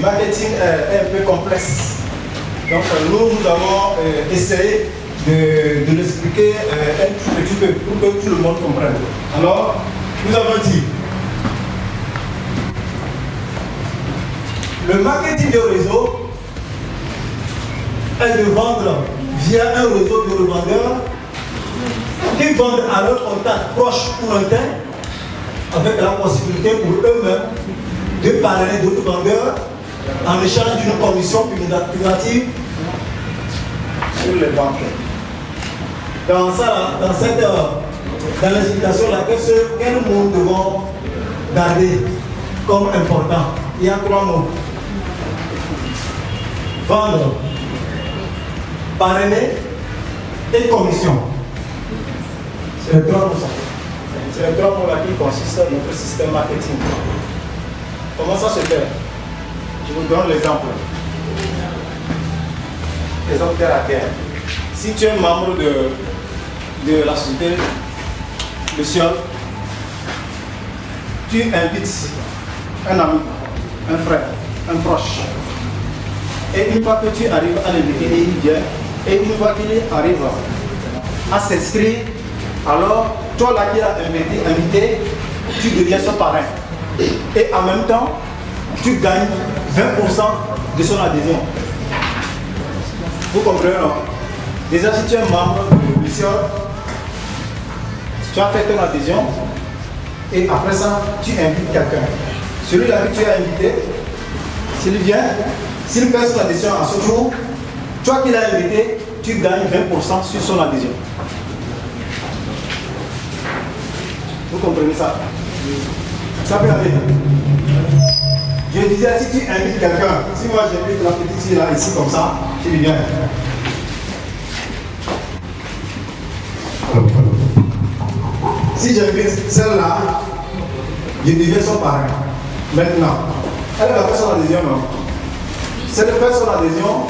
marketing est un peu complexe. Donc nous avons essayé de l'expliquer un tout petit peu pour que tout le monde comprenne. Alors, nous avons dit, le marketing de réseau est de vendre via un réseau de revendeurs qui vendent à leur contact proche ou lointain avec la possibilité pour eux-mêmes de parler d'autres vendeurs en échange d'une commission cumulative sur les ventes. Dans l'explication-là, quel mot devons garder comme important? Il y a 3 mots. Vendre, parrainer et commission. C'est les 3 mots. C'est les 3 mots-là qui consistent dans notre système marketing. Comment ça se fait? Je vous donne l'exemple. Exemple terre à terre. Si tu es membre de la société de Siol, tu invites un ami, un frère, un proche. Et une fois que tu arrives à l'inviter, il vient. Et une fois qu'il arrive à s'inscrire, alors toi là qui l'as invité, tu deviens son parrain. Et en même temps, tu gagnes 20% de son adhésion. Vous comprenez, non? Déjà, si tu es membre de Siol, tu as fait ton adhésion et après ça, tu invites quelqu'un. Celui-là que tu as invité, s'il vient, s'il fait son adhésion à ce jour, toi qui l'as invité, tu gagnes 20% sur son adhésion. Vous comprenez ça? Ça peut aller. Je disais, si tu invites quelqu'un, si moi j'invite la petite fille là, ici comme ça, tu lui viens. Si j'invite celle-là, je deviens son parrain. Maintenant, elle va faire son adhésion, non? Si elle fait son adhésion,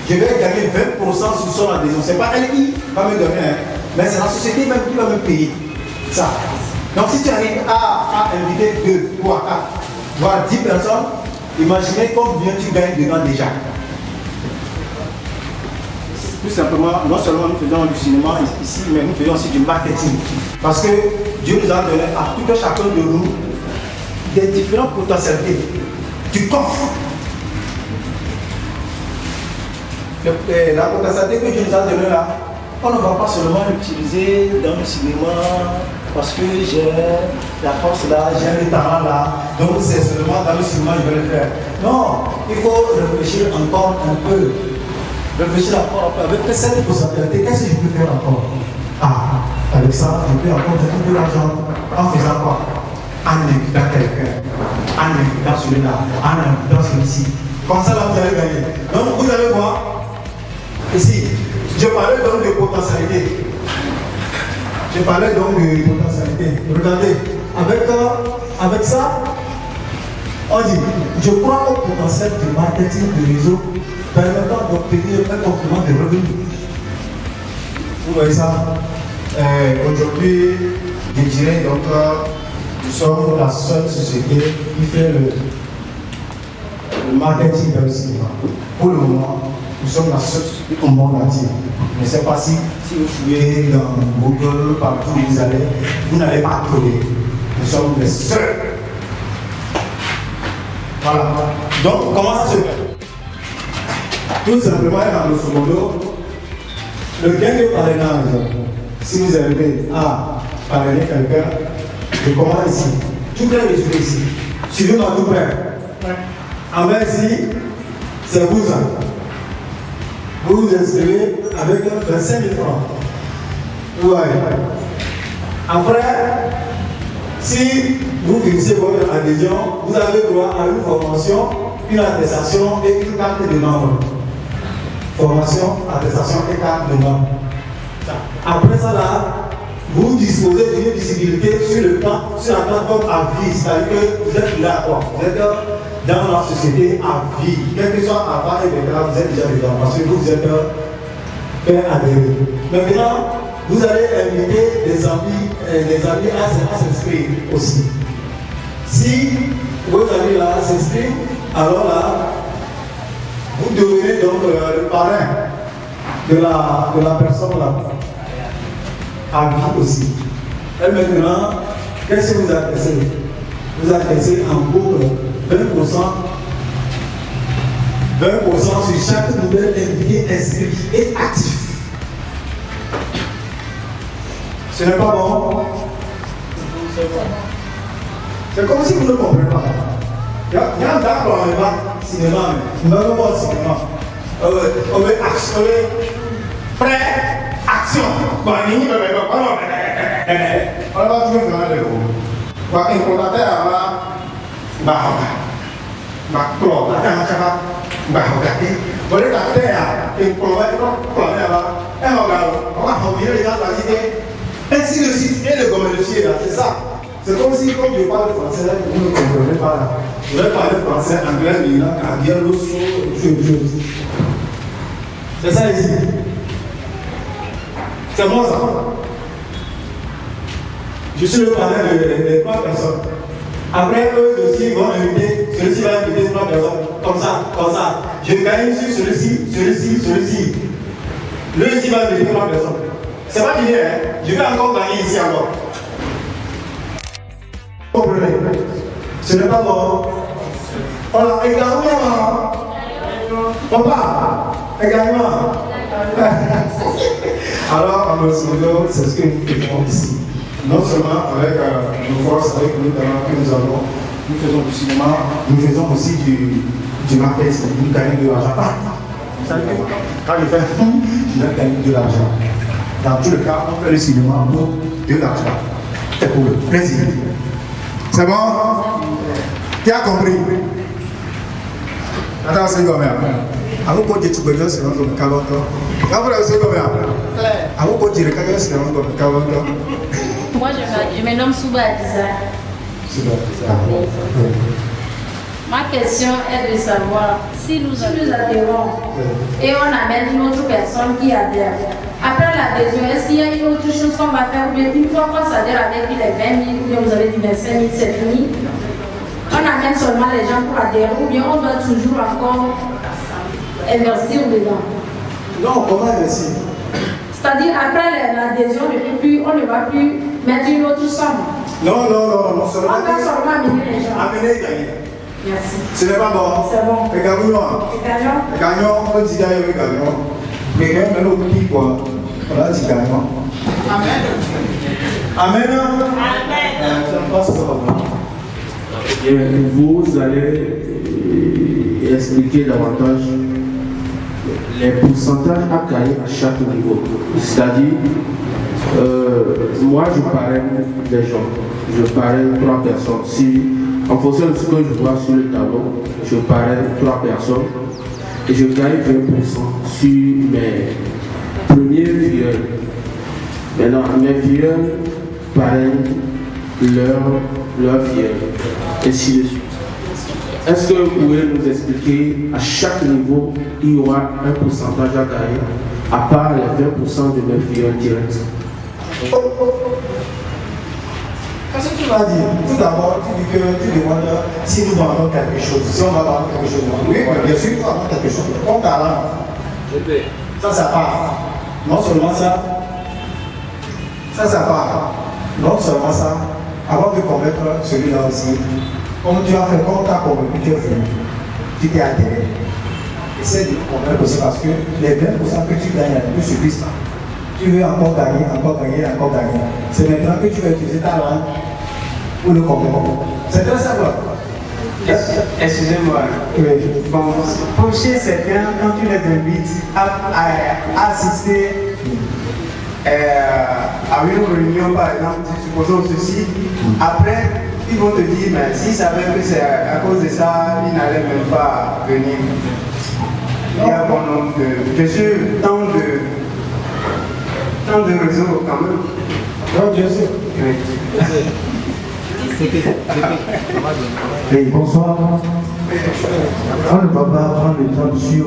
je vais gagner 20% sur son adhésion. Ce n'est pas elle qui va me donner, hein, mais c'est la société même qui va me payer ça. Donc si tu arrives à inviter 2, 3, 4, voire 10 personnes, imaginez combien tu gagnes dedans déjà. Tout simplement, non seulement nous faisons du cinéma ici, mais nous faisons aussi du marketing. Parce que Dieu nous a donné à tout un chacun de nous des différentes potentialités, du coffre. La potentialité que Dieu nous a donnée là, on ne va pas seulement l'utiliser dans le cinéma parce que j'ai la force là, j'ai le talent là, donc c'est seulement dans le cinéma que je vais le faire. Non, il faut réfléchir encore un peu. Réfléchir encore un peu. Avec cette potentialité, qu'est-ce que je peux faire encore? Ah, avec ça, je peux encore faire tout l'argent. En faisant quoi? En invitant quelqu'un, en invitant celui-là, en invitant celui-ci. Comme ça, là, vous allez gagner. Donc, vous allez voir, ici, je parlais donc de potentialité. Je parlais donc de potentialité. Regardez, avec ça, on dit, je crois au potentiel du marketing du réseau permettant d'obtenir un complément de revenus. Vous voyez ça? Aujourd'hui, je dirais donc, nous sommes la seule société qui fait le marketing dans le cinéma. Pour le moment, nous sommes la seule société au monde entier. Je ne sais pas si vous fouillez dans Google, partout où vous allez, vous n'allez pas trouver. Nous sommes les seuls. Voilà. Donc, comment ça se fait? Tout simplement, dans grosso modo, le gain de parrainage, si vous arrivez à parrainer quelqu'un, je commence ici. Tout est résumé ici. Suivez-moi tout près. En bas ici, c'est vous. Vous vous inscrivez avec 25 000 francs. Ouais. Après, si vous finissez votre adhésion, vous avez droit à une formation, une attestation et une carte de membre. Formation, attestation et carte de membre. Après ça là, vous disposez d'une visibilité sur la plateforme à vie, c'est-à-dire que vous êtes là, vous êtes dans la société à vie. Quel que soit avant et maintenant, vous êtes déjà dedans parce que vous êtes fait adhérer. Maintenant, vous allez inviter des amis à s'inscrire aussi. Si vos amis là s'inscrivent, Alors là, vous devenez donc le parrain de la personne là, à vie aussi. Et maintenant, qu'est-ce que vous adressez? Vous adressez en gros 20% sur chaque nouvel invité inscrit et actif. Ce n'est pas bon? C'est comme si vous ne comprenez pas. Il y a un d'accord on va cinéma, nous n'avons pas de cinéma. On veut action, prêt, action. On va toujours faire des gros. On va implanter à ainsi de suite, et le gommelier là, c'est ça. C'est comme si, comme je parle français, là, vous ne comprenez pas là. Je vais parler français, anglais, milan, cardiaque, l'osso, chose. C'est ça ici. C'est moi ça. Je suis le parrain de 3 personnes. Après, eux aussi vont inviter, celui-ci va inviter 3 personnes. Comme ça. Je gagne sur celui-ci. Lui ici va inviter 3 personnes. C'est pas fini, hein? Je vais encore gagner ici encore. Comprenez? Ce n'est pas bon. Voilà, également. Papa, également. Alors, en Occident, c'est ce que nous faisons ici. Non seulement avec nos forces, avec nos talents que nous avons, nous faisons du cinéma, nous faisons aussi du marketing, nous gagnons de l'argent. Quand je fais un film, je vais gagner de l'argent. Dans tous les cas, on fait le cinéma pour de l'argent. C'est pour le plaisir. C'est bon? Qui a compris? Attends, c'est comme ça. Avant qu'on dise que tu c'est un comme Kaloto. Après, c'est comme ça. Avant qu'on dise que c'est un comme Kaloto. Moi, je me nomme Souba Adiza. Ma question est de savoir si nous adhérons et on amène une autre personne qui adhère. Après l'adhésion, est-ce qu'il y a une autre chose qu'on va faire? Ou bien une fois qu'on s'adhère avec les 20 000, ou bien vous avez dit 25 000, c'est fini? On amène seulement les gens pour adhérer, ou bien on doit toujours encore investir dedans? Non, comment investir? C'est-à-dire, après l'adhésion, on ne va plus mettre une autre somme. Non, seulement. On doit seulement amener les gens. Amener et gagner. Merci. Ce n'est pas bon. C'est bon. Et gagnons. Gagnons, on dit d'ailleurs gagnons. Mais quand même, on dit quoi? On a dit gagnons. Amen. Amen. Vous allez expliquer davantage les pourcentages à gagner à chaque niveau. C'est-à-dire, moi je parraine des gens, je parraine 3 personnes. Si, en fonction de ce que je vois sur le tableau, je parraine 3 personnes et je gagne 20% sur mes premiers filleuls. Maintenant, mes filleuls parrainent leur filleul, ainsi de suite. Est-ce que vous pouvez nous expliquer à chaque niveau, il y aura un pourcentage à gagner, à part les 20% de mes filleuls directs? Qu'est-ce que tu vas dire? Tout d'abord, tu demandes si nous vendons quelque chose. Si on va vendre quelque chose, oui, bien sûr, tu vas vendre quelque chose. Ton talent, ça part. Non seulement ça part. Non seulement ça, avant de convaincre celui-là aussi, comme tu as fait, comme tu as convaincu, tu es venu, tu t'es atterré. Essaie de convaincre aussi parce que les 20% que tu gagnes ne suffisent pas. Tu veux encore gagner. C'est maintenant que tu vas utiliser ta langue pour le convaincre. C'est très simple. Excusez-moi. Oui. Bon, pour chez certains, quand tu les invites à assister à une réunion, par exemple, supposons ceci, après, ils vont te dire, mais s'ils savaient que c'est à cause de ça, ils n'allaient même pas venir. Il y a bon nombre de... Je suis tant de réseaux quand même. Non, bien sûr. Oui, bonsoir. On ne va pas prendre le temps sur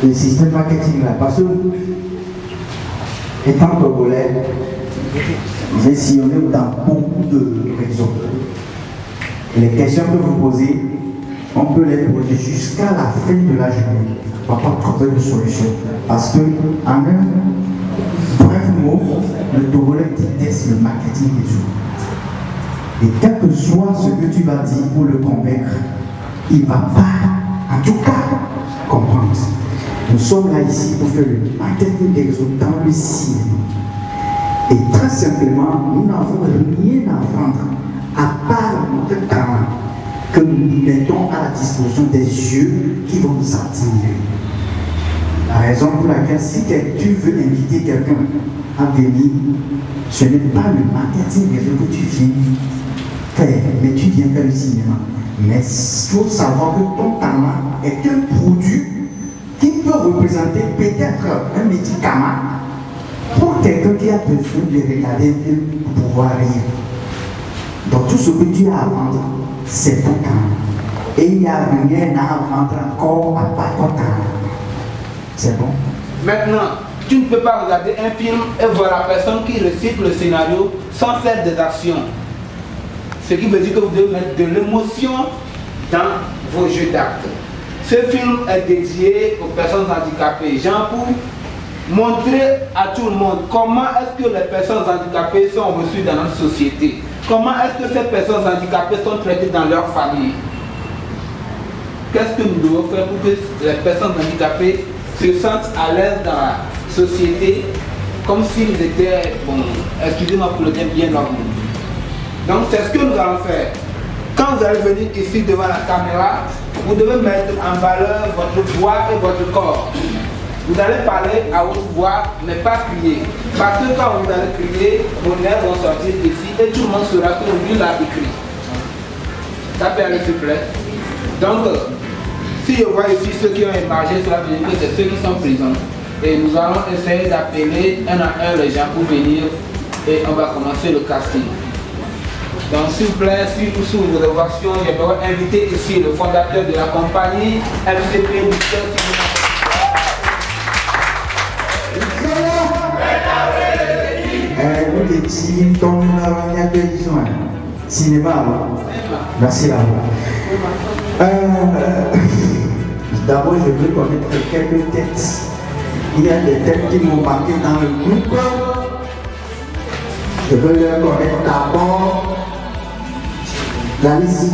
le système marketing là, parce que étant congolais, j'ai sillonné dans beaucoup de réseaux. Les questions que vous posez, on peut les poser jusqu'à la fin de la journée. On va pas trouver de solution. Parce que, en un bref mot, le Togolais déteste le marketing des autres. Et quel que soit ce que tu vas dire pour le convaincre, il ne va pas, en tout cas, comprendre. Nous sommes là ici pour faire le marketing des autres dans le cinéma. Et très simplement, nous n'avons rien à vendre à part notre talent que nous mettons à la disposition des yeux qui vont nous attirer. La raison pour laquelle, si tu veux inviter quelqu'un à venir, ce n'est pas le marketing que tu viens faire, mais tu viens faire le cinéma. Mais il faut savoir que ton talent est un produit qui peut représenter peut-être un médicament pour quelqu'un qui a besoin de regarder un film pour pouvoir rire. Donc tout ce que tu as à vendre, c'est ton talent. Et il n'y a rien à vendre encore à part ton talent. C'est bon? Maintenant, tu ne peux pas regarder un film et voir la personne qui récite le scénario sans faire des actions. Ce qui veut dire que vous devez mettre de l'émotion dans vos jeux d'actes. Ce film est dédié aux personnes handicapées. Jean, pour montrer à tout le monde comment est-ce que les personnes handicapées sont reçues dans notre société. Comment est-ce que ces personnes handicapées sont traitées dans leur famille. Qu'est-ce que nous devons faire pour que les personnes handicapées se sentent à l'aise dans la société comme s'ils étaient, bon, excusez-moi pour le dire, bien normaux. Donc c'est ce que nous allons faire. Quand vous allez venir ici devant la caméra, vous devez mettre en valeur votre voix et votre corps. Vous allez parler à haute voix, mais pas crier. Parce que quand vous allez crier, vos nerfs vont sortir ici et tout le monde saura que lui l'a écrit. Tapez s'il vous plaît. Donc, si je vois ici ceux qui ont émargé, cela veut dire que c'est ceux qui sont présents. Et nous allons essayer d'appeler un à un les gens pour venir et on va commencer le casting. Donc s'il vous plaît, sous vos réservations, j'aimerais inviter ici le fondateur de la compagnie, MCP Michel. Vous êtes dans la télévision, cinéma, merci là. D'abord, je veux connaître quelques têtes. Il y a des têtes qui m'ont marqué dans le groupe. Je veux les connaître d'abord. La liste.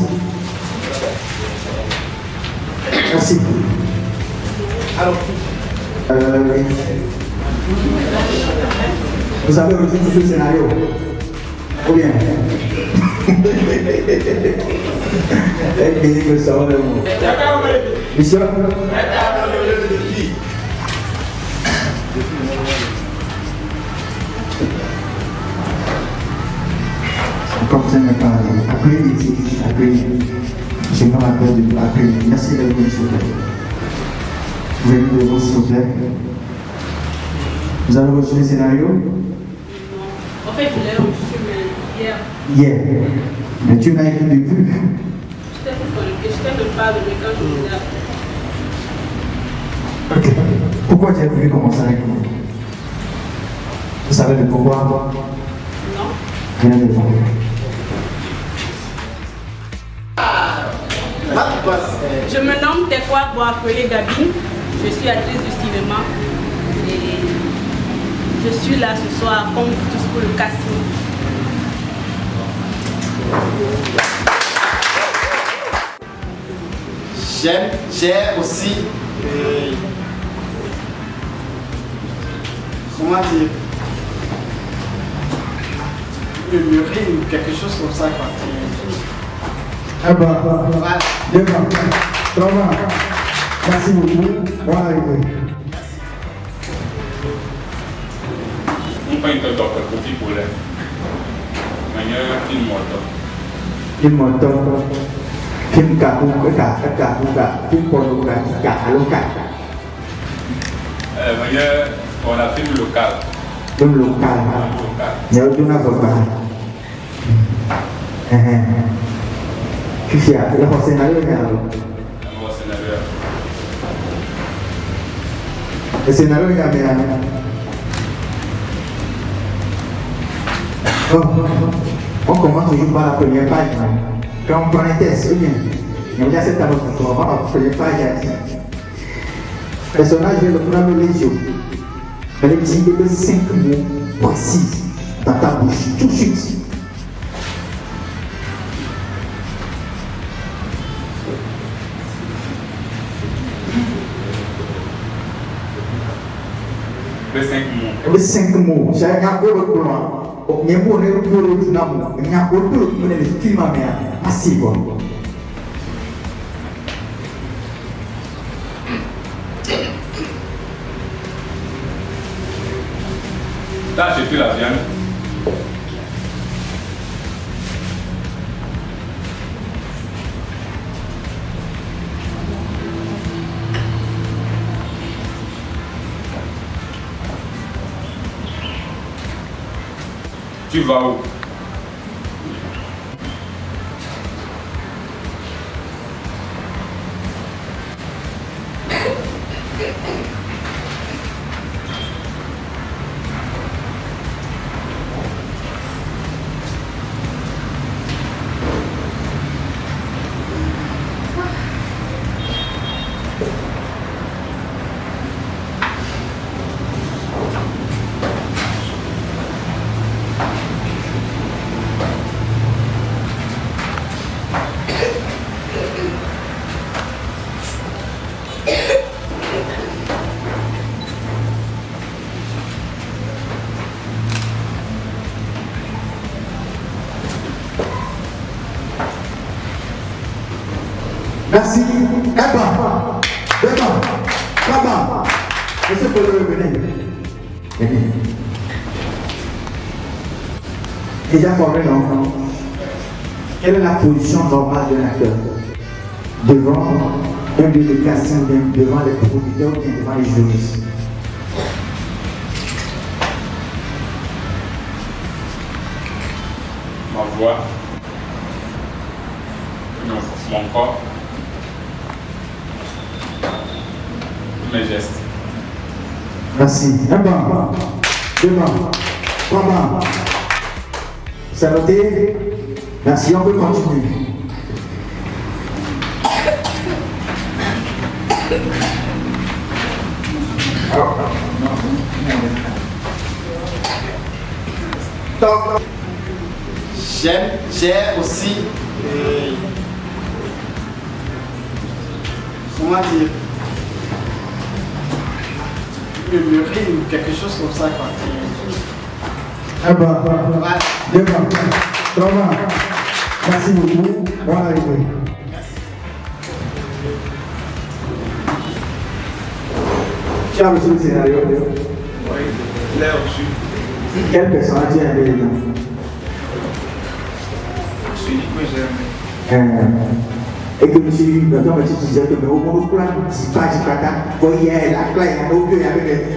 Merci. Alors, vous avez reçu tout ce scénario? Ou bien? Monsieur? Comme ça n'est pas accueilli ici, accueilli. Je me rappelle de l'accueil. Merci d'être venu, s'il vous plaît. Vous venez de vous, s'il vous plaît. Vous avez reçu le scénario? En fait, je l'ai reçu hier. Hier. Mais tu n'as écrit depuis? J'étais même pas venu quand je vous ai appelé. Ok. Pourquoi tu as voulu commencer avec moi? Vous savez le pourquoi? Non. Rien de bon. Je me nomme Tekwa Boapelé Gabi. Je suis actrice du cinéma. Et je suis là ce soir comme tous pour le casting. J'ai aussi, comment dire, le murine ou quelque chose comme ça. Quoi. Ah bah, voilà. Devant. Merci beaucoup. Bon arrivé. Não põe tanto para o tipo, né? Amanhã film moto. Film moto. Film kapu, film pornographique, local. Amanhã on a film local. Film local. Nhớ chúng ta vừa bài. Chú xỉa, là họ sẽ nói với nhau. Le scénario est caméra. On commence toujours par la première page. Quand on prend un test, ou bien, il y a cette annonce qu'on va faire pas dit. Personnage vient de prendre le légio. Elle dit que 5 mots précis dans ta bouche, tout de suite. Les 5 mots. Les 5 mots, c'est un peu le plan. Il y a un peu de l'amour. Il y a un peu de film à mer. Assez bon. T'as acheté la viande. Tu vas où? Merci. Baba. Monsieur Paul, venez. Déjà formé, non? Quelle est la position normale d'un acteur? Devant un lieu de casting, devant les producteurs ou devant les juristes? Ma voix. Mon corps. Mes gestes. Merci. Un banc. 2 bancs. 3 bancs. C'est noté. Merci, on peut continuer. Donc, j'ai aussi, comment dire, murmuré ou quelque chose comme ça, quoi. Un banc. 2 bancs. 3 bancs. Merci beaucoup. Bonne arrivée. Tu as reçu le scénario? Oui, je l'ai reçu. Quel personnage tu as aimé dedans? Celui que j'ai aimé. Et que monsieur, maintenant, tu disais que au monde plan, si pas du kata, il y a la clé,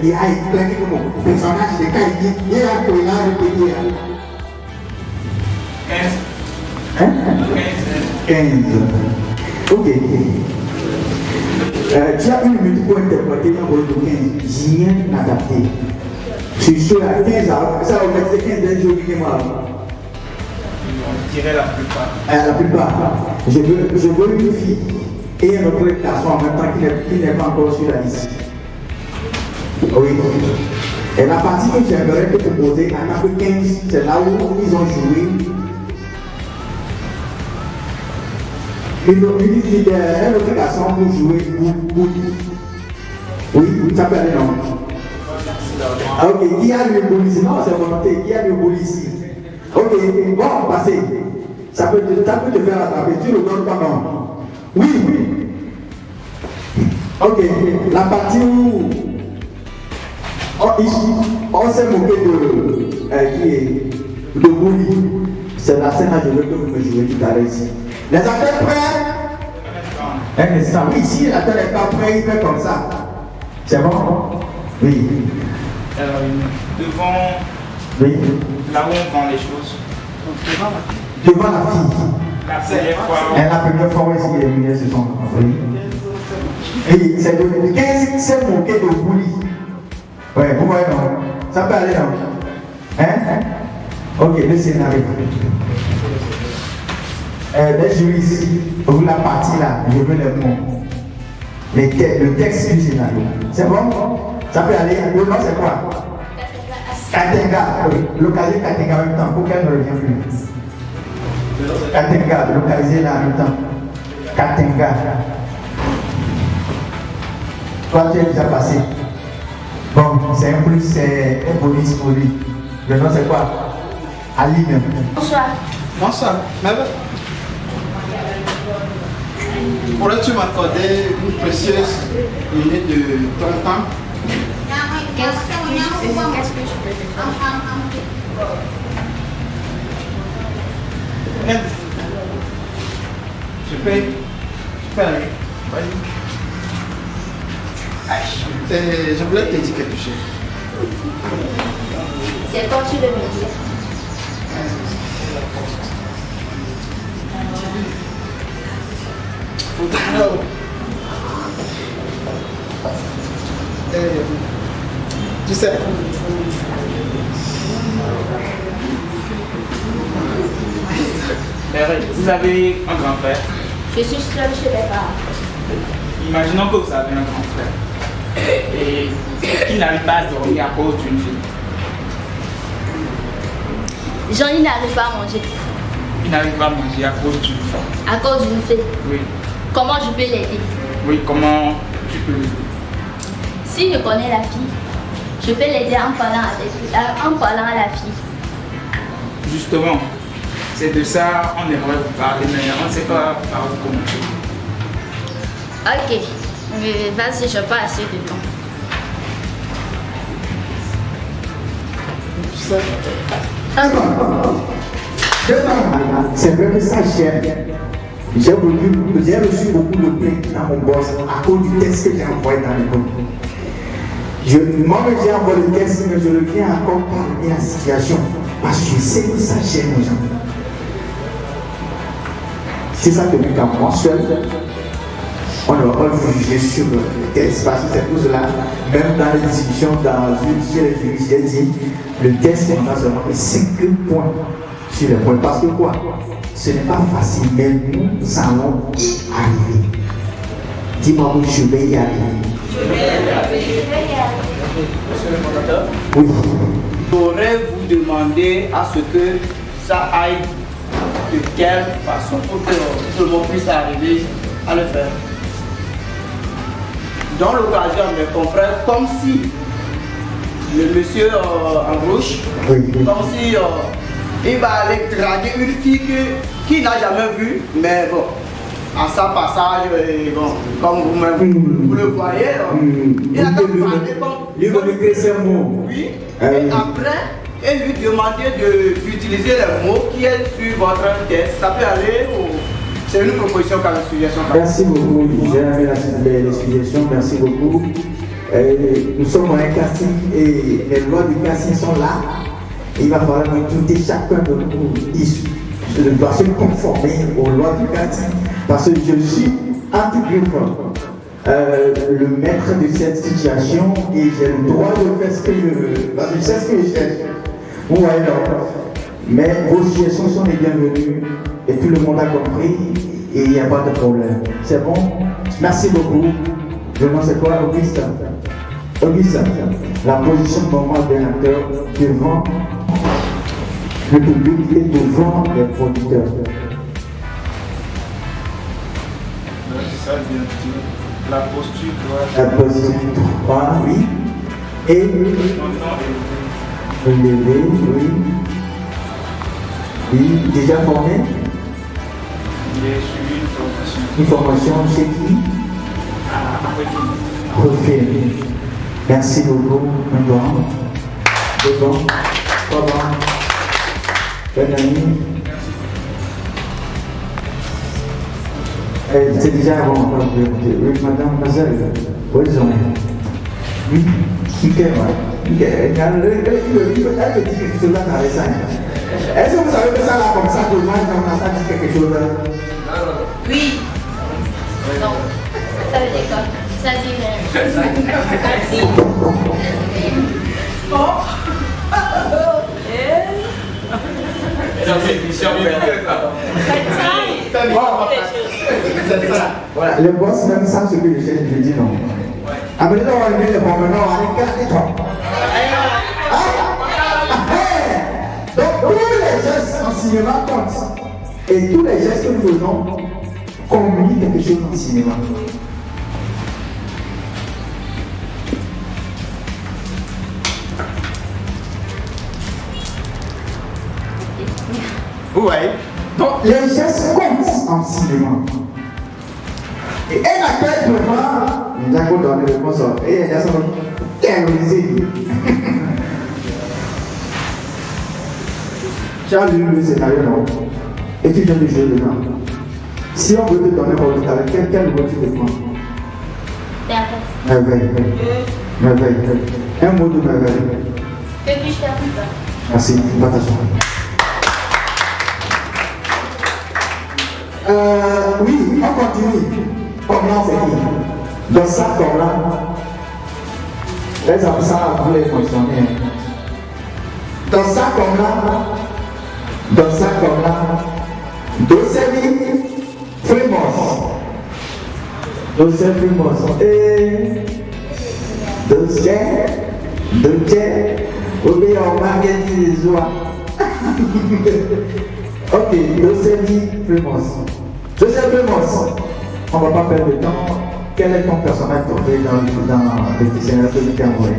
il y a une clé qui comme personnage de Kaïdi, il y a un peu là, il y a 15. 15. Ok. Tu as 1 minute pour interpréter un rôle de 15, rien adapté. Je suis sûr à 15 ans, ça va mettre 15 jours qui moi. On dirait la plupart. La plupart. Je veux une fille et un autre garçon en même temps qui n'est pas encore sur la liste. Oui. Et la partie que j'aimerais te proposer, à Cap 15, c'est là où ils ont joué. Un autre garçon pour jouer oui, ça peut aller non. Ah, ok, qui a le police? Non, c'est volonté. Qui a le police? Ok, bon, passez. Ça peut te faire attraper. Tu ne le donnes pas, non? Oui. Ok, la partie où on s'est moqué de bully. C'est la scène que je veux que vous me jouez tout à l'heure ici. Les acteurs prêts? Un instant. Oui, si l'acteur n'est pas prêt, il fait comme ça. C'est bon? Oui. Devant Oui. là où on vend les choses. Devant la fille. La première fois. La première fois où les lumières se sont envoyées. Et c'est de 15 c'est moqué de bully. Ouais, vous voyez non? Ça peut aller non? Hein? Ok, le scénario. Les juristes, pour la partie là, je veux les mots. Le texte du scénario. C'est bon? Ça peut aller. Le nom c'est quoi? Katenga. Localiser Katenga en même temps pour qu'elle ne revienne plus. Katenga, localiser là en même temps. Katenga. Toi tu es déjà passé. Bon, c'est un plus, c'est un bonus pour lui. Le nom c'est quoi? Aline. Bonsoir. Bonsoir. Pourrais-tu m'accorder une précieuse minute de ton temps? Qu'est-ce que je peux te faire? Je peux aller. Je voulais te dire quelque chose. C'est quand tu veux me dire. Tu sais, vous avez un grand frère. Je suis seule chez mes parents. Imaginons que vous avez un grand frère et qui n'arrive pas à dormir à cause d'une fille. Jean-Yves n'arrive pas à manger. Il n'arrive pas à manger à cause d'une femme. À cause d'une fille. Oui. Comment je peux l'aider? Oui, comment tu peux l'aider? Si je connais la fille, je peux l'aider en parlant à la fille. Justement, c'est de ça on aimerait vous parler, mais on ne sait pas par où commencer. Ok, vas-y, je n'ai pas assez de temps. C'est vrai que ça gêne. J'ai reçu beaucoup de plaintes dans mon boss à cause du texte que j'ai envoyé dans l'école. Moi-même j'ai envoyé le texte, mais je reviens encore parler la situation parce que je sais que ça gêne les gens. C'est ça que qu'à moi seul, on va juger sur le texte parce que c'est pour cela, même dans les discussions, chez les juristes, j'ai dit le texte on a seulement 5 points sur les points. Parce que quoi? Ce n'est pas facile, mais nous allons arriver. Dis-moi, je vais y arriver. Monsieur le fondateur, Oui. j'aurais vous demander à ce que ça aille de quelle façon pour que tout le monde puisse arriver à le faire. Dans l'occasion de mes confrères, comme si le monsieur en rouge, comme si il va aller draguer une fille qu'il n'a jamais vue, mais bon, à sa passage, bon, comme vous le voyez, il a quand même parlé comme... Oui, et après, et lui demander d'utiliser les mots qui est sur votre test. Ça peut aller ou... C'est une proposition comme une suggestion. Merci beaucoup, j'ai aimé l'explication, merci beaucoup. Nous sommes dans un casting et les lois du casting sont là. Il va falloir écouter chacun de nous. Il doit se conformer aux lois du casting parce que je suis anti-groupe. Le maître de cette situation et j'ai le droit de faire ce que je veux. Parce que je sais ce que je cherche. Vous voyez là. Mais vos suggestions sont les bienvenues et tout le monde a compris et il n'y a pas de problème. C'est bon? Merci beaucoup. Le nom c'est quoi? Auguste. Auguste, la position normale d'un acteur devant le public et devant les producteurs. C'est ça, bien sûr. La posture doit... La position 3, oui. Et le lever, oui. Oui, déjà formé? Il est suivi une formation. Une formation chez qui? Refait. Merci beaucoup. Un bon. 2 ans. 3 ans. Bonne année. C'est déjà avant. Oui, madame, mademoiselle. Bonne journée. Oui, nickel, ouais. Elle me dit quelque chose là dans les sacs. Est-ce que vous savez que ça là comme ça, tout le monde dans ça dit quelque chose là? Oui. Non. Ça veut dire quoi? Ça dit merci. C'est une mission. c'est ça. Voilà, les boss même savent ce que je cherche, je dis non. Après, on va venir les bons maintenant, on va aller 4 étoiles. Donc, tous les gestes en cinéma comptent. Et tous les gestes que nous faisons communiquent quelque chose en cinéma. Vous voyez? Donc, les gestes comptent en cinéma. Et un acteur peut voir, nous avons donné le consort. Et il y a ça, terrorisé. Tu as lu le scénario, non? Et tu viens de jouer dedans. Si on veut te donner un rôle, quel rôle tu te prends? Merveille. Merveille. Un mot de merveille. Que puis-je faire pour toi? Merci, va t'asseoir. Oui, on continue. Comme là, on fait qui? Dans ça, comme là, les absents voulaient fonctionner. Dans ça, comme là, dans ça, comme là, Dosevi Frimos. Dosevi Frimos. Et Dossier, oubliez, on va gagner les oies. Ok, Dosevi Frimos. Dosevi Frimos. On ne va pas perdre de temps. Quel est ton personnage trouvé dans le dictionnaire que nous avons?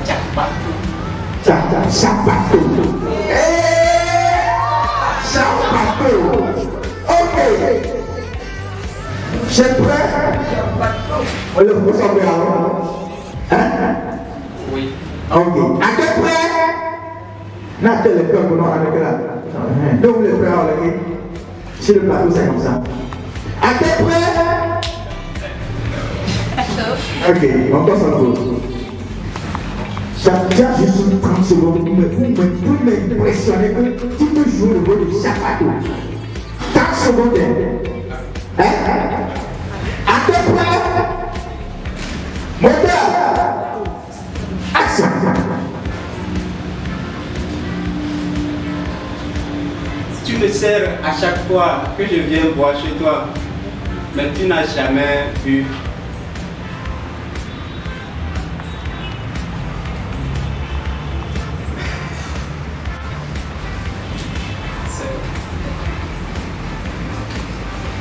Chapato. Chapato. Ok. C'est prêt? On le pousse en avant. Hein? Oui. Ok. À quel prêt? N'a pas le peur pour nous avec là. Donc le prêt avec. Sur le plateau, c'est comme ça. À quel prêt? Ok, on passe en pause. J'ai juste 30 secondes pour m'impressionner que tu peux jouer le rôle de Chapato. 4 secondes. Hein? À quel prêt? Moteur! Action! Tu me sers à chaque fois que je viens boire chez toi, mais tu n'as jamais bu.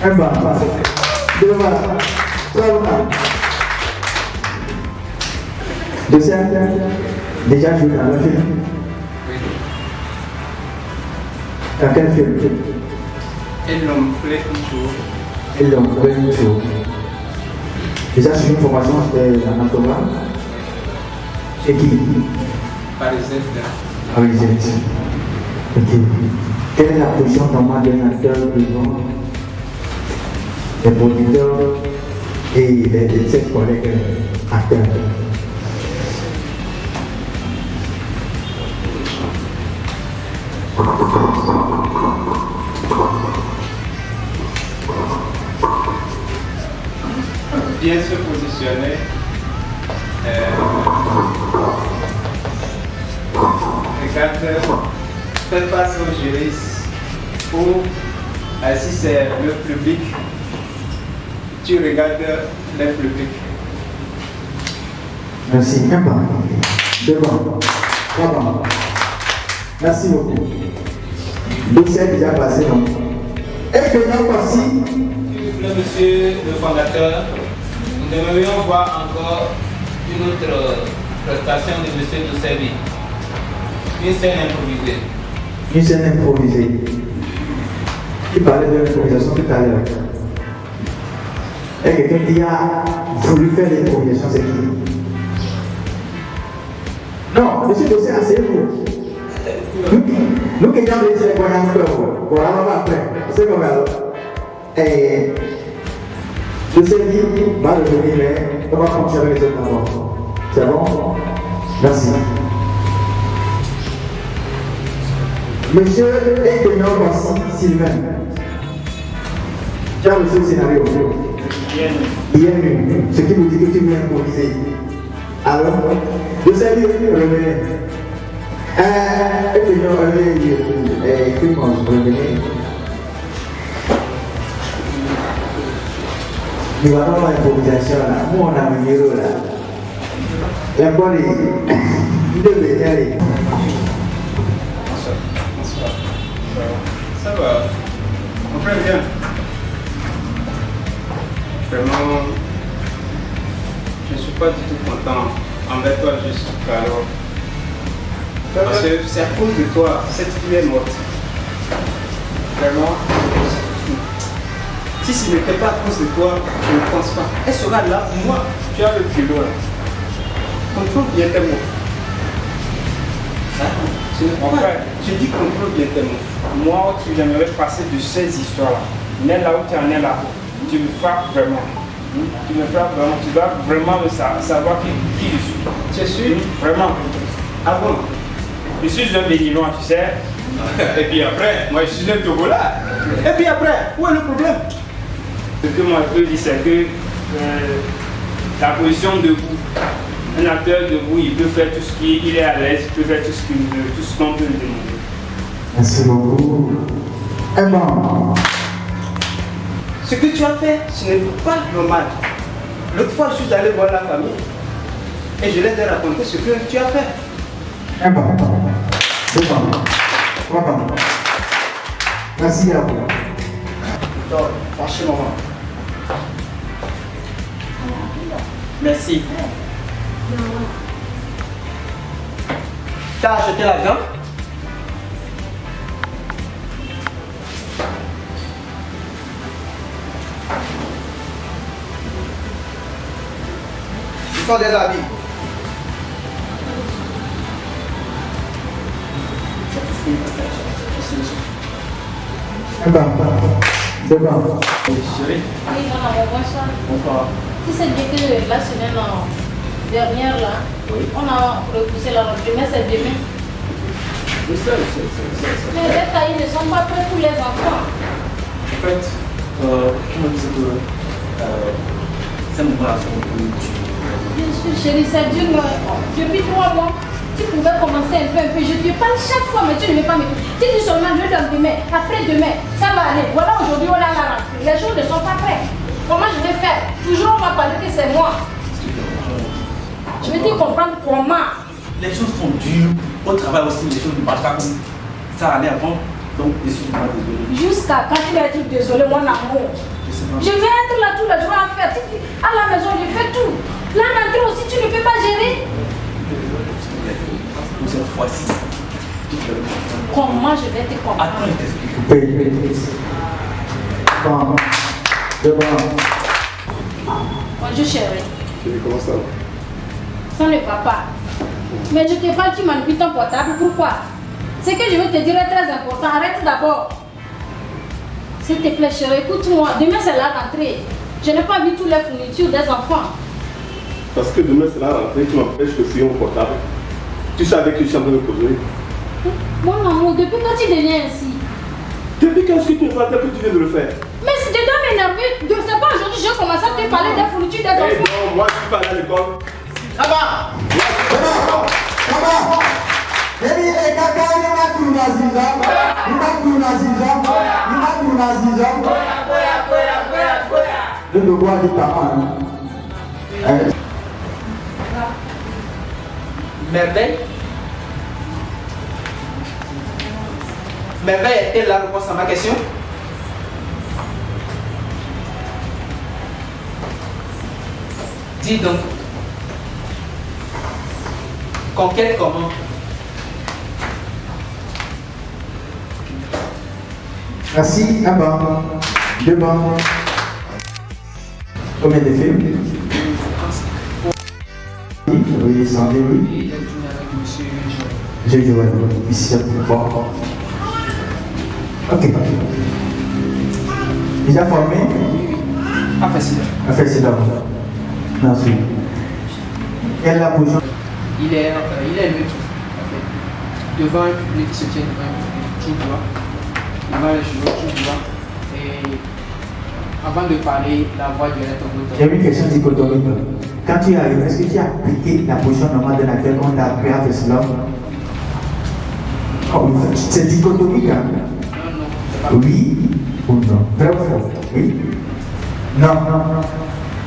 Un bas, devant, déjà joué dans le film. Dans quel film? Et l'homme plaît toujours. Et l'homme plaît toujours. Déjà sur une formation en autographe. Et qui? Parisette. Parisette. Ok. Quelle est la position normale d'un acteur devant les producteurs et ses collègues acteurs? Bien se positionner. Regarde, fais face aux juristes ou si c'est le public, tu regardes le public. Merci. Un pas. Devant. Trois. Merci beaucoup. Donc c'est déjà passé donc. Et maintenant voici. Monsieur le fondateur, nous aimerions voir encore une autre prestation de monsieur Dosevi. Une scène improvisée. Une scène improvisée. Tu parlais de l'improvisation tout à l'heure. Et quelqu'un qui a voulu faire l'improvisation, c'est qui? Non, monsieur Dossé, asseyez-vous. Nous qui avons dit qu'on a un peu, voilà, on va après. C'est comme alors. Et je sais qui va revenir, mais on va continuer les autres d'abord. C'est bon? Merci. Monsieur et Kenyon, voici Sylvain. Tu as reçu le scénario. Bien lu. Ce qui vous dit que tu viens improviser. Alors, je sais bien, revenez. Et Kenyon, revenez. Nous avons l'improvisation là. Moi, on a un numéro là. La bonne est. Il devait y aller. Bonsoir. Ça va. On fait bien. Vraiment, je ne suis pas du tout content envers toi juste alors. Parce que c'est à cause de toi, cette fille est morte. Vraiment. Si ce n'était pas à cause de toi, je ne pense pas. Elle sera là pour moi. Tu as le culot là. Contrôle bien tes mots. Mon frère, je dis contrôle bien tes mots. Moi, j'aimerais passer de ces histoires-là. Mais là où tu en es là, tu me frappes vraiment. Tu me frappes vraiment. Tu dois vraiment savoir qui je suis. Tu es sûr? Vraiment. Ah bon? Je suis un Béninois, tu sais. Et puis après, moi je suis un Togolais. Et puis après, où est le problème? Ce que moi je peux dire, c'est que la position debout, un acteur debout, il peut faire tout ce qu'il est à l'aise, il peut faire tout ce qu'il veut, tout ce qu'on peut lui demander. Merci beaucoup. Emma. Ce que tu as fait, ce n'est pas normal. L'autre fois, je suis allé voir la famille et je leur ai raconté ce que tu as fait. Emma. C'est bon. Voilà. Merci à vous. Franchement. Merci. T'as acheté la viande? Ce sont des habits. Bonsoir. Oui, bonsoir. Tu sais bien que la semaine dernière, là, on a repoussé la rentrée, mais c'est demain. Oui, ça. Mais les cahiers ne sont pas prêts pour les enfants. En fait, comment dire que c'est mon bras, Bien sûr, chérie, c'est dur. Depuis 3 mois, tu pouvais commencer un peu. Je te parle chaque fois, mais tu ne veux pas m'écouter. Tu dis seulement je donne demain, après-demain, ça va aller. Voilà, aujourd'hui, on a la rentrée. Les jours ne sont pas prêts. Comment je vais faire? Toujours, on va parler que c'est moi. Je vais te comprendre comment. Les choses sont dures. Au travail aussi, les choses ne marchent pas comme ça allait avant. Donc, je suis vraiment désolé. Jusqu'à quand tu vas être désolé, mon amour? Je vais être là tous les jours à faire. À la maison, je fais tout. La rentrée aussi, tu ne peux pas gérer. Pour cette fois-ci. Comment je vais te comprendre? Attends, je t'explique. Bon. Bonjour chérie. Comment ça va? Ça ne va pas. Mais je te parle, tu manipules ton portable. Pourquoi? Ce que je veux te dire est très important. Arrête d'abord. S'il te plaît chérie, écoute-moi. Demain c'est la rentrée. Je n'ai pas vu toutes les fournitures des enfants. Parce que demain c'est la rentrée, tu m'empêches de fouiller mon portable. Tu savais que je suis en train de poser. Mon amour, depuis quand tu deviens ainsi? Depuis quand est-ce que tu me parles que tu viens de le faire? Mais si tu dois m'énerver, c'est pas aujourd'hui que j'ai commencé à te parler des fournitures des enfants. Non, moi je suis pas allé à l'école. Ça va? Le devoir des parents. Merveille. Merveille est-elle la réponse à ma question? Dis donc. Conquête comment? Merci, un banc, 2 bancs. Combien de films? Oui, sans oui. J'ai joué ici, bon. Ok. Déjà formé? Pas facile. Facile d'abord. Merci. Quelle est la position? Il est neutre, en fait. Devant un public qui se tient devant un public tout droit. Devant les cheveux tout droit. Et avant de parler, la voix doit être en J'ai une question dichotomique. Quand tu arrives, est-ce que tu as appliqué la position normale de laquelle on t'a appris à faire cela? Oh, c'est dichotomique, hein? Non, oui ou non? Vrai ou faux? Oui? Non.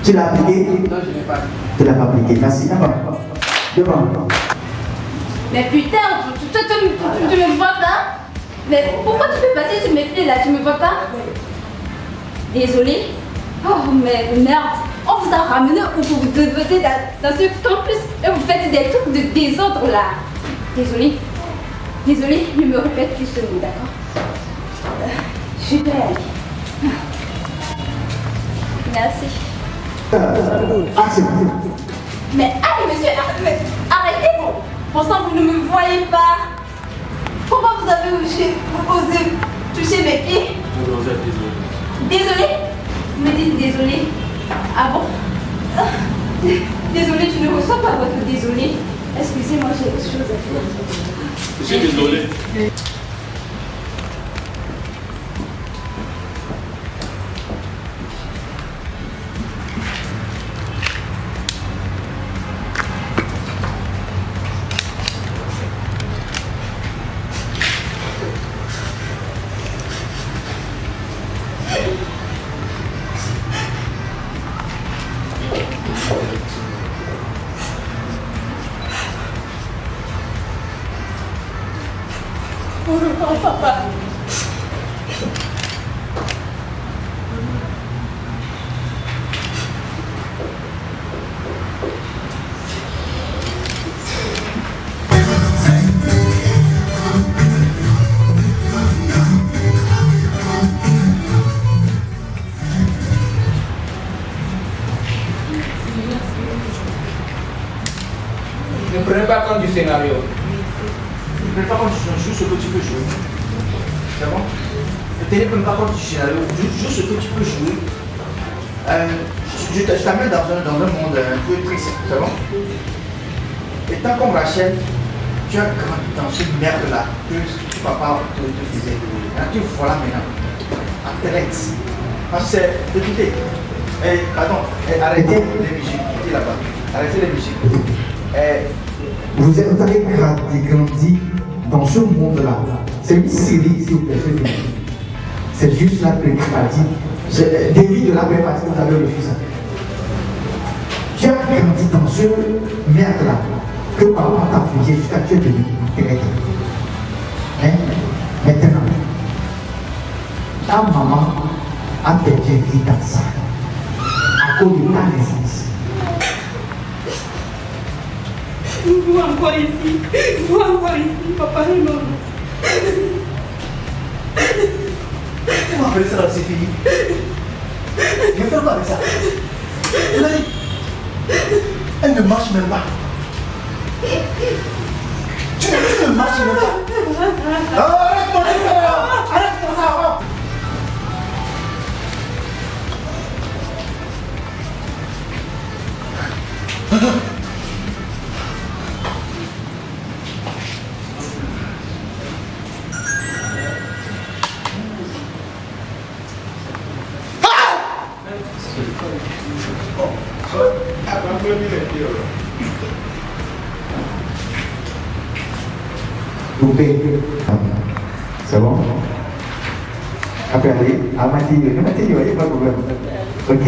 Tu l'as appliqué? Non, je n'ai pas. Tu l'as pas appliqué. Merci. Devant. Mais putain, tu me vois pas? Mais pourquoi tu peux passer sur mes pieds là? Tu me vois pas? Désolée. Oh mais merde. On vous a ramené où vous vous devez dans ce campus et vous faites des trucs de désordre là. Désolée. Désolée, ne me répète plus ce mot, d'accord? Je vais aller. Merci. Mais allez monsieur, arrêtez. Pour ça vous ne me voyez pas. Pourquoi vous avez osé toucher mes pieds? Désolé? Vous me dites désolé? Ah bon? Désolé, je ne reçois pas votre désolé. Excusez-moi, j'ai autre chose à faire. Je suis désolé. Papa. Ne prenez pas compte du scénario. Ne prenez pas compte du scénario, juste ce que tu peux jouer. C'est bon? Ne tenez pas compte du scénario, juste ce que tu peux jouer. Je t'amène dans un monde un peu triste, c'est bon? Et tant comme Rachel, tu as grandi dans cette merde-là que ton papa te faisait. Et tu voilà maintenant, en direct. Parce que c'est, écoutez, arrêtez les musiques, quittez là-bas. Arrêtez les musiques. Vous avez grandi dans ce monde-là. C'est une série, s'il vous plaît. C'est juste la première partie. Début de la première partie, vous avez reçu ça. Tu as grandi dans ce merde-là que papa t'a fouillé jusqu'à ce que tu es devenu direct. Maintenant, ta maman a perdu vie dans ça à cause de ta naissance. Vous encore ici, vous encore ici, papa et maman. Comment appeler ça là, c'est fini? Je vais faire quoi avec ça? Elle ne marche même pas. Tu ne marches même pas. Arrête-moi ça! Arrête-moi ça! Coupé. C'est bon? Après, allez, à Mathilde, il n'y a pas de problème. Ok.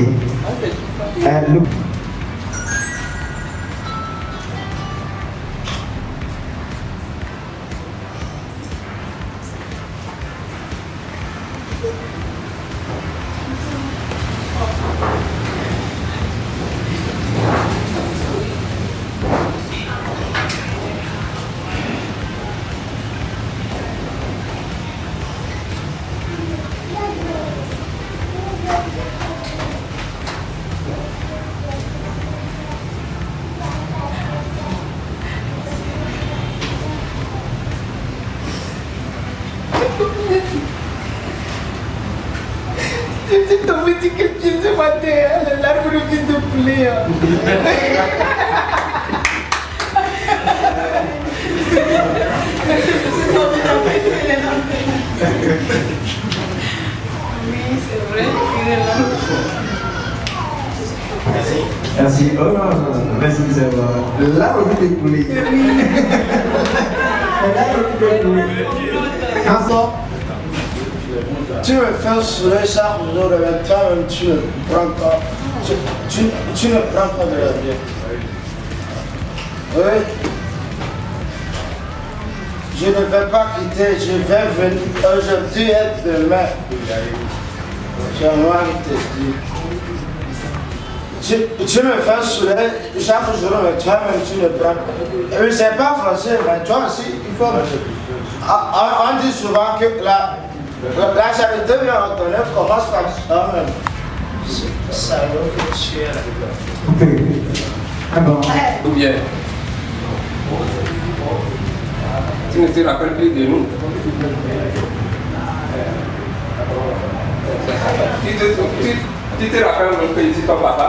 Look. Je suis tombé sur quelqu'un ce matin, l'arbre de fils de poulet. Oui, c'est vrai, il est là. Merci. Oh non, merci, c'est vrai. La revue des poulets. La revue des poulets. Tu me fais sourire ça, je ne reviens pas, même tu ne prends pas. Tu ne prends pas de la bière. Oui. Je ne vais pas quitter, je vais venir aujourd'hui et demain. C'est moi qui te dis. Tu me fais sourire chaque jour, mais toi-même tu ne prends pas. Je ne sais pas français, mais toi aussi, il faut. On dit souvent que la charité bien entendue commence par soi-même. Ça veut que tu es là. Ou bien, tu ne te rappelles plus de nous. Tu te rappelles que je suis ton papa.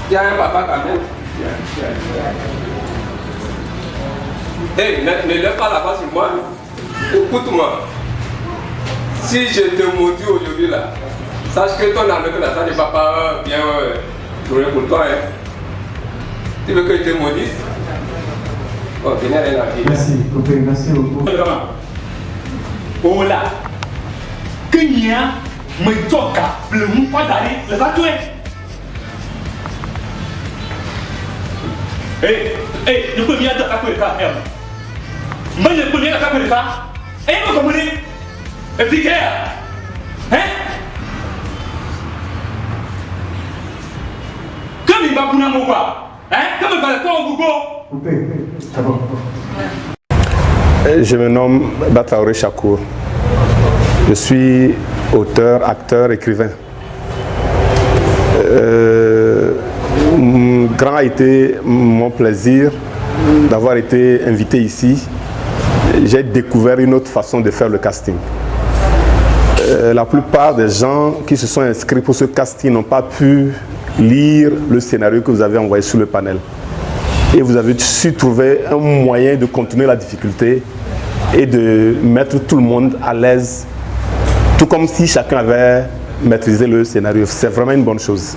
Tu as un papa quand même. Hey, ne lève pas la face sur moi. Écoute-moi. Si je te maudis aujourd'hui là, sache que ton armée là, ça n'est pas bien tourné pour toi. Hein. Tu veux que je te maudisse? Oh, venez rien à dire. Merci, coupé, merci beaucoup. Oh là, que n'y a, me toca, le mou pas d'aller, le va tuer. Ne peux bien te taper le cas, merde. Moi, ne peux bien taper le cas. Vous comprenez? Efficace. Hein? Comme il va pour nous quoi? Hein? Comme il va le temps au Google. C'est bon. Je me nomme Bataoré Chakour. Je suis auteur, acteur, écrivain. Grand a été mon plaisir d'avoir été invité ici. J'ai découvert une autre façon de faire le casting. La plupart des gens qui se sont inscrits pour ce casting n'ont pas pu lire le scénario que vous avez envoyé sur le panel. Et vous avez su trouver un moyen de contourner la difficulté et de mettre tout le monde à l'aise, tout comme si chacun avait maîtrisé le scénario. C'est vraiment une bonne chose.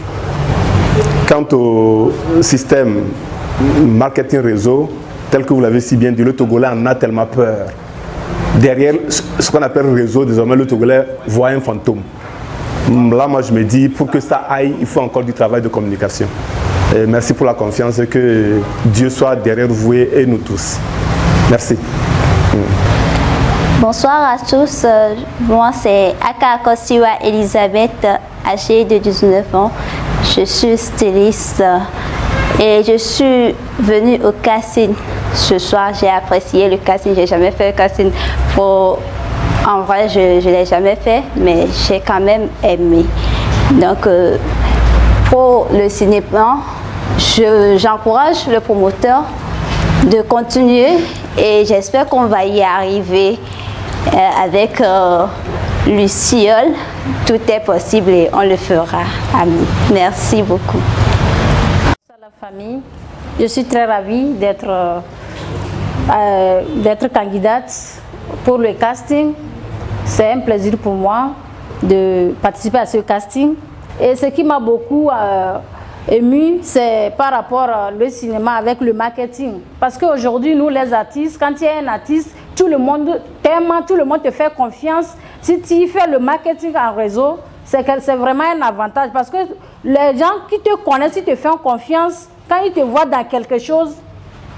Quant au système marketing réseau, tel que vous l'avez si bien dit, le Togolais en a tellement peur. Derrière ce qu'on appelle réseau, désormais le Togolais voit un fantôme. Là, moi je me dis, pour que ça aille, il faut encore du travail de communication. Et merci pour la confiance, que Dieu soit derrière vous et nous tous. Merci. Bonsoir à tous, moi c'est Aka Kosiwa Elisabeth, âgée de 19 ans. Je suis styliste et je suis venue au casting ce soir. J'ai apprécié le casting, j'ai jamais fait le casting. En vrai, je ne l'ai jamais fait, mais j'ai quand même aimé. Donc, pour le cinéma, j'encourage le promoteur de continuer et j'espère qu'on va y arriver avec Luciole. Tout est possible et on le fera. Amen. Merci beaucoup. Bonsoir la famille. Je suis très ravie d'être candidate pour le casting. C'est un plaisir pour moi de participer à ce casting. Et ce qui m'a beaucoup ému, c'est par rapport au cinéma avec le marketing. Parce qu'aujourd'hui, nous les artistes, quand il y a un artiste, tout le monde t'aime, tout le monde te fait confiance. Si tu fais le marketing en réseau, c'est vraiment un avantage. Parce que les gens qui te connaissent, ils te font confiance, quand ils te voient dans quelque chose,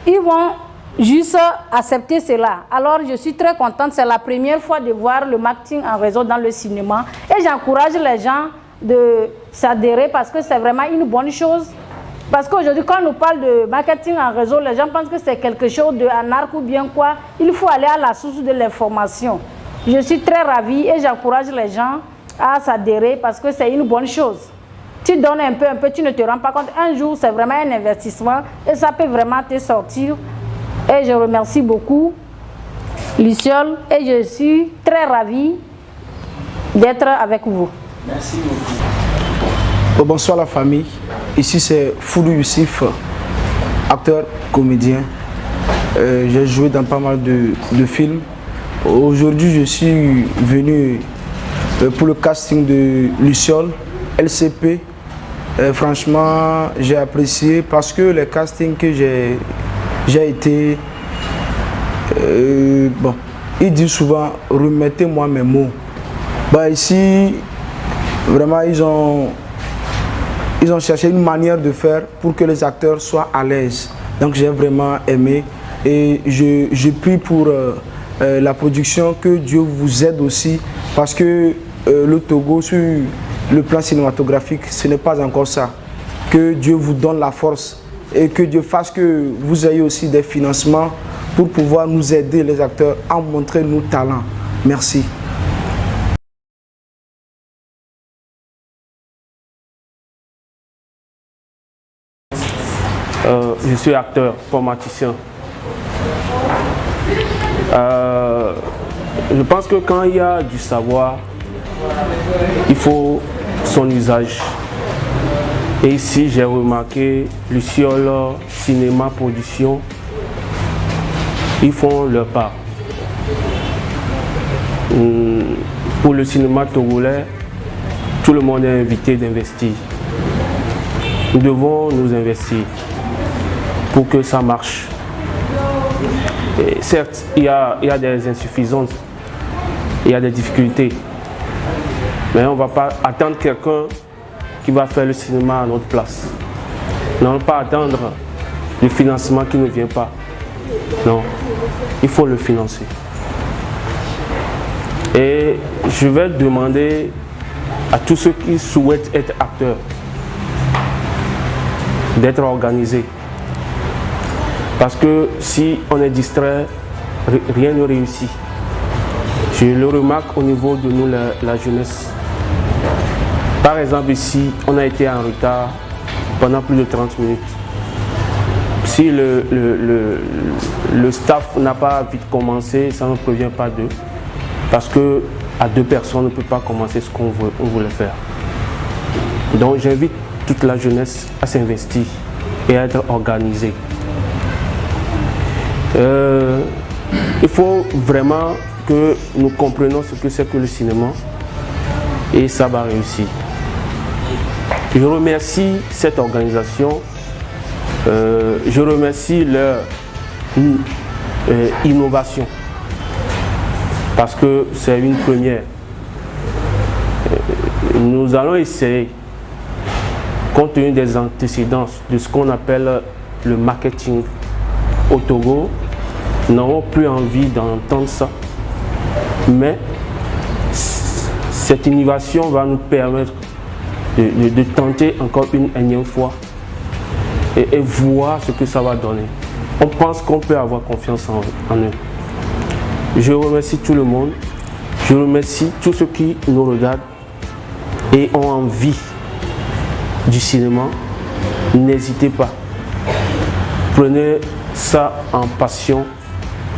ils vont juste accepter cela. Alors je suis très contente, c'est la première fois de voir le marketing en réseau dans le cinéma. Et j'encourage les gens de s'adhérer parce que c'est vraiment une bonne chose. Parce qu'aujourd'hui, quand on nous parle de marketing en réseau, les gens pensent que c'est quelque chose d'un arc ou bien quoi. Il faut aller à la source de l'information. Je suis très ravie et j'encourage les gens à s'adhérer parce que c'est une bonne chose. Tu donnes un peu, tu ne te rends pas compte. Un jour, c'est vraiment un investissement et ça peut vraiment te sortir. Et je remercie beaucoup Luciole et je suis très ravie d'être avec vous. Merci beaucoup. Bonsoir la famille. Ici c'est Foudou Youssif, acteur, comédien. J'ai joué dans pas mal de films. Aujourd'hui je suis venu pour le casting de Luciole, LCP. Franchement j'ai apprécié parce que les castings que j'ai été, il dit souvent remettez-moi mes mots. Ici Vraiment, ils ont cherché une manière de faire pour que les acteurs soient à l'aise. Donc j'ai vraiment aimé et je prie pour la production, que Dieu vous aide aussi, parce que le Togo, sur le plan cinématographique, ce n'est pas encore ça. Que Dieu vous donne la force et que Dieu fasse que vous ayez aussi des financements pour pouvoir nous aider, les acteurs, à montrer nos talents. Merci. Je suis acteur, formaticien. Je pense que quand il y a du savoir, il faut son usage. Et ici, j'ai remarqué Luciole Cinéma Production, ils font leur part. Pour le cinéma togolais, tout le monde est invité d'investir. Nous devons nous investir pour que ça marche. Et certes, il y a des insuffisances, il y a des difficultés, mais on ne va pas attendre quelqu'un qui va faire le cinéma à notre place. On ne va pas attendre le financement qui ne vient pas. Non, il faut le financer. Et je vais demander à tous ceux qui souhaitent être acteurs d'être organisés. Parce que si on est distrait, rien ne réussit. Je le remarque au niveau de nous, la jeunesse. Par exemple, ici, on a été en retard pendant plus de 30 minutes. Si le staff n'a pas vite commencé, ça ne provient pas d'eux. Parce que à 2 personnes, on ne peut pas commencer ce qu'on voulait faire. Donc j'invite toute la jeunesse à s'investir et à être organisée. Il faut vraiment que nous comprenions ce que c'est que le cinéma et ça va réussir. Je remercie cette organisation, je remercie leur innovation parce que c'est une première. Nous allons essayer, compte tenu des antécédents de ce qu'on appelle le marketing au Togo, nous n'avons plus envie d'entendre ça, mais cette innovation va nous permettre de tenter encore une énième fois et voir ce que ça va donner. On pense qu'on peut avoir confiance en eux. Je remercie tout le monde, je remercie tous ceux qui nous regardent et ont envie du cinéma. N'hésitez pas, prenez ça en passion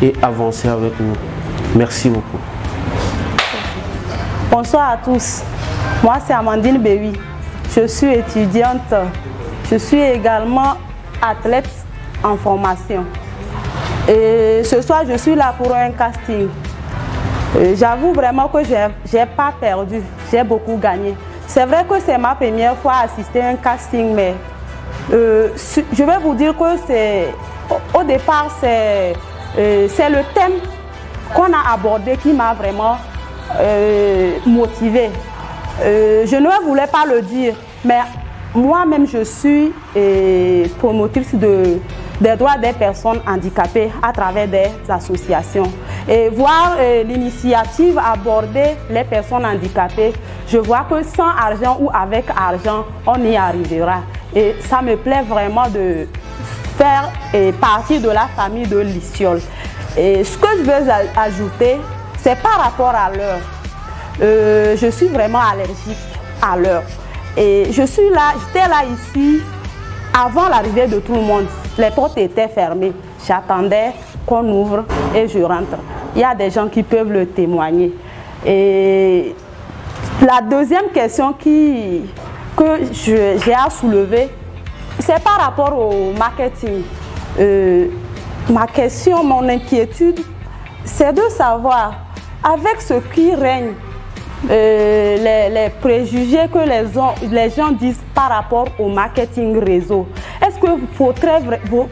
et avancez avec nous. Merci beaucoup. Bonsoir à tous. Moi, c'est Amandine Béwi. Je suis étudiante. Je suis également athlète en formation. Et ce soir, je suis là pour un casting. J'avoue vraiment que je n'ai pas perdu. J'ai beaucoup gagné. C'est vrai que c'est ma première fois à assister à un casting, mais je vais vous dire que au départ, c'est le thème qu'on a abordé qui m'a vraiment motivée. Je ne voulais pas le dire, mais moi-même je suis promotrice des droits des personnes handicapées à travers des associations. Et voir l'initiative aborder les personnes handicapées, je vois que sans argent ou avec argent, on y arrivera. Et ça me plaît vraiment de faire partie de la famille de Luciole. Et ce que je veux ajouter, c'est par rapport à l'heure. Je suis vraiment allergique à l'heure. Et j'étais là ici avant l'arrivée de tout le monde. Les portes étaient fermées. J'attendais qu'on ouvre et je rentre. Il y a des gens qui peuvent le témoigner. Et la deuxième question que j'ai à soulever, c'est par rapport au marketing. Ma question, mon inquiétude, c'est de savoir, avec ce qui règne, les préjugés que les gens disent par rapport au marketing réseau, est-ce qu'il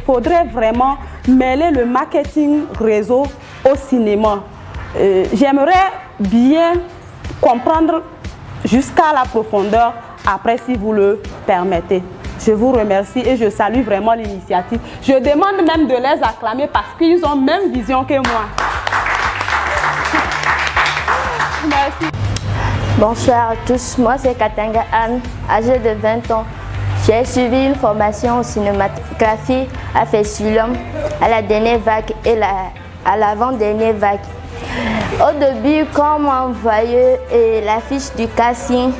faudrait vraiment mêler le marketing réseau au cinéma? J'aimerais bien comprendre jusqu'à la profondeur après si vous le permettez. Je vous remercie et je salue vraiment l'initiative. Je demande même de les acclamer parce qu'ils ont même vision que moi. Merci. Bonsoir à tous, moi c'est Katanga Anne, âgée de 20 ans. J'ai suivi une formation en cinématographie à Fessulum, à la dernière vague et à l'avant-dernière vague. Au début, quand on m'a envoyé la fiche du casting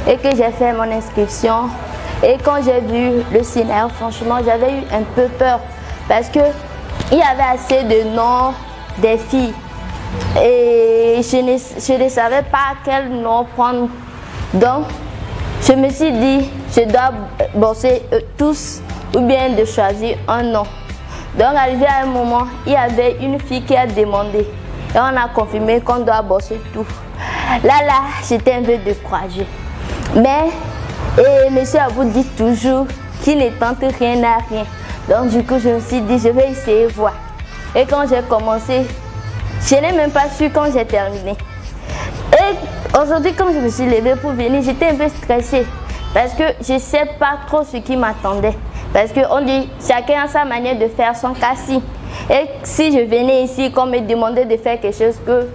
et que j'ai fait mon inscription, et quand j'ai vu le scénario, franchement, j'avais eu un peu peur parce qu'il y avait assez de noms des filles. Et je ne savais pas quel nom prendre. Donc, je me suis dit, je dois bosser tous ou bien de choisir un nom. Donc, arrivé à un moment, il y avait une fille qui a demandé. Et on a confirmé qu'on doit bosser tout. Là, j'étais un peu découragée. Mais, monsieur Abou dit toujours qu'il ne tente rien à rien. Donc, du coup, je me suis dit, je vais essayer de voir. Et quand j'ai commencé, je n'ai même pas su quand j'ai terminé. Et aujourd'hui, quand je me suis levée pour venir, j'étais un peu stressée. Parce que je ne sais pas trop ce qui m'attendait. Parce qu'on dit, chacun a sa manière de faire son casting. Et si je venais ici, qu'on me demandait de faire quelque chose que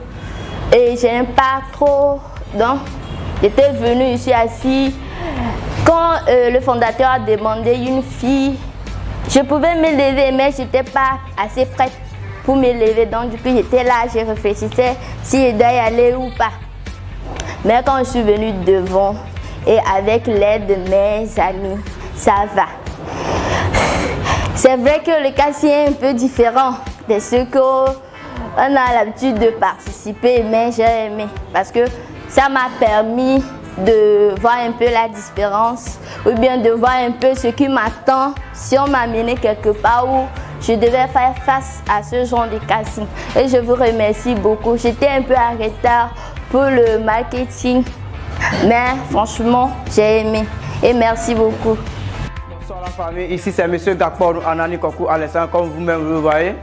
je n'aime pas trop, donc j'étais venue ici assis. Quand le fondateur a demandé une fille, je pouvais me lever, mais je n'étais pas assez prête pour me lever. Donc du coup, j'étais là, je réfléchissais si je dois y aller ou pas. Mais quand je suis venue devant, et avec l'aide de mes amis, ça va. C'est vrai que le casting est un peu différent de ce qu'on a l'habitude de participer, mais j'ai aimé parce que ça m'a permis de voir un peu la différence ou bien de voir un peu ce qui m'attend si on m'a amené quelque part où je devais faire face à ce genre de casting. Et je vous remercie beaucoup. J'étais un peu en retard pour le marketing, mais franchement, j'ai aimé et merci beaucoup. Bonsoir la famille, ici c'est M. Gakpo Anani Kokou Alessandre, comme vous-même le voyez.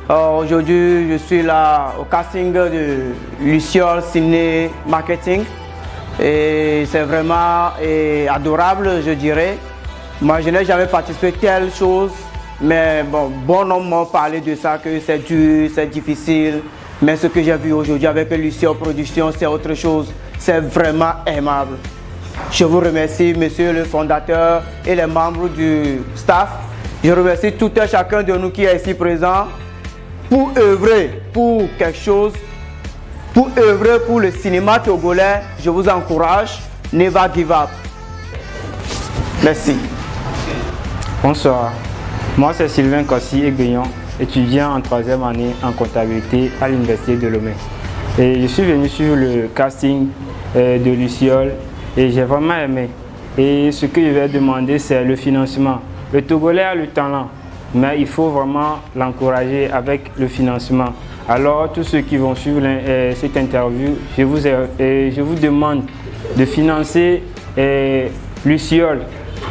Aujourd'hui, je suis là au casting de Luciole Ciné Marketing et c'est vraiment adorable, je dirais. Moi, je n'ai jamais participé à telle chose, mais bon nombre m'ont parlé de ça, que c'est dur, c'est difficile. Mais ce que j'ai vu aujourd'hui avec Luciole Production, c'est autre chose. C'est vraiment aimable. Je vous remercie, monsieur le fondateur et les membres du staff. Je remercie tout un chacun de nous qui est ici présent pour œuvrer pour quelque chose, pour œuvrer pour le cinéma togolais. Je vous encourage, never give up. Merci. Bonsoir, moi c'est Sylvain Kossi Egueyon, étudiant en 3e année en comptabilité à l'université de Lomé. Et je suis venu sur le casting de Luciole et j'ai vraiment aimé. Et ce que je vais demander, c'est le financement. Le Togolais a le talent, mais il faut vraiment l'encourager avec le financement. Alors, tous ceux qui vont suivre cette interview, je vous demande de financer Luciole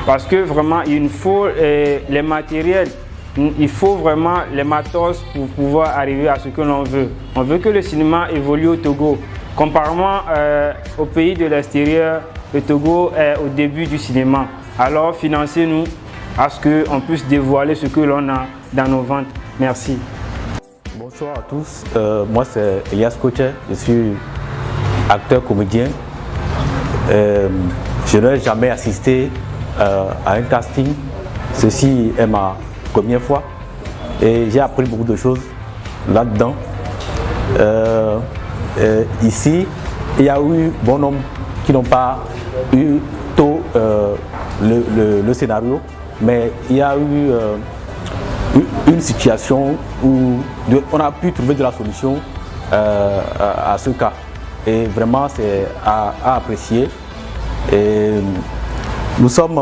parce que vraiment, il faut les matériels. Il faut vraiment les matos pour pouvoir arriver à ce que l'on veut. On veut que le cinéma évolue au Togo. Comparément au pays de l'extérieur, le Togo est au début du cinéma. Alors financez-nous à ce qu'on puisse dévoiler ce que l'on a dans nos ventes. Merci. Bonsoir à tous. Moi c'est Elias Koche. Je suis acteur comédien. Je n'ai jamais assisté à un casting. Ceci est ma première fois et j'ai appris beaucoup de choses là-dedans. Ici, il y a eu bon nombre qui n'ont pas eu tôt le scénario, mais il y a eu une situation où on a pu trouver de la solution à ce cas. Et vraiment, c'est à apprécier. Et nous sommes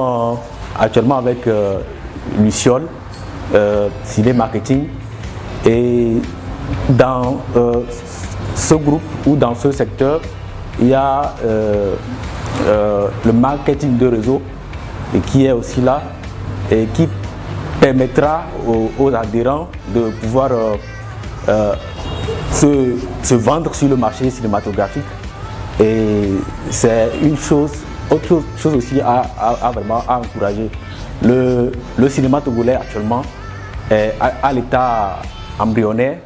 actuellement avec Luciole Ciné Marketing et dans ce groupe ou dans ce secteur il y a le marketing de réseau et qui est aussi là et qui permettra aux adhérents de pouvoir se vendre sur le marché cinématographique Et c'est une chose, autre chose aussi à vraiment à encourager. Le cinéma togolais actuellement est à l'état embryonnaire.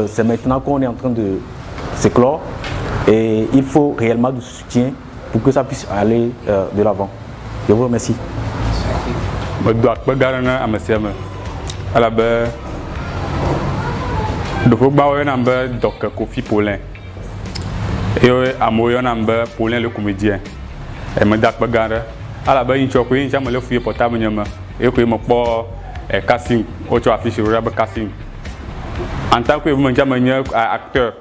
C'est maintenant qu'on est en train de s'éclore et il faut réellement du soutien pour que ça puisse aller de l'avant. Je vous remercie. Je dois regarder à monsieur. À la base, je vais Dr Kofi Paulin. Et à moi, Paulin le comédien. Et je dois regarder. À la base, je vais faire portable. Et je vais faire casting. Je vais faire casting. En tant que acteur,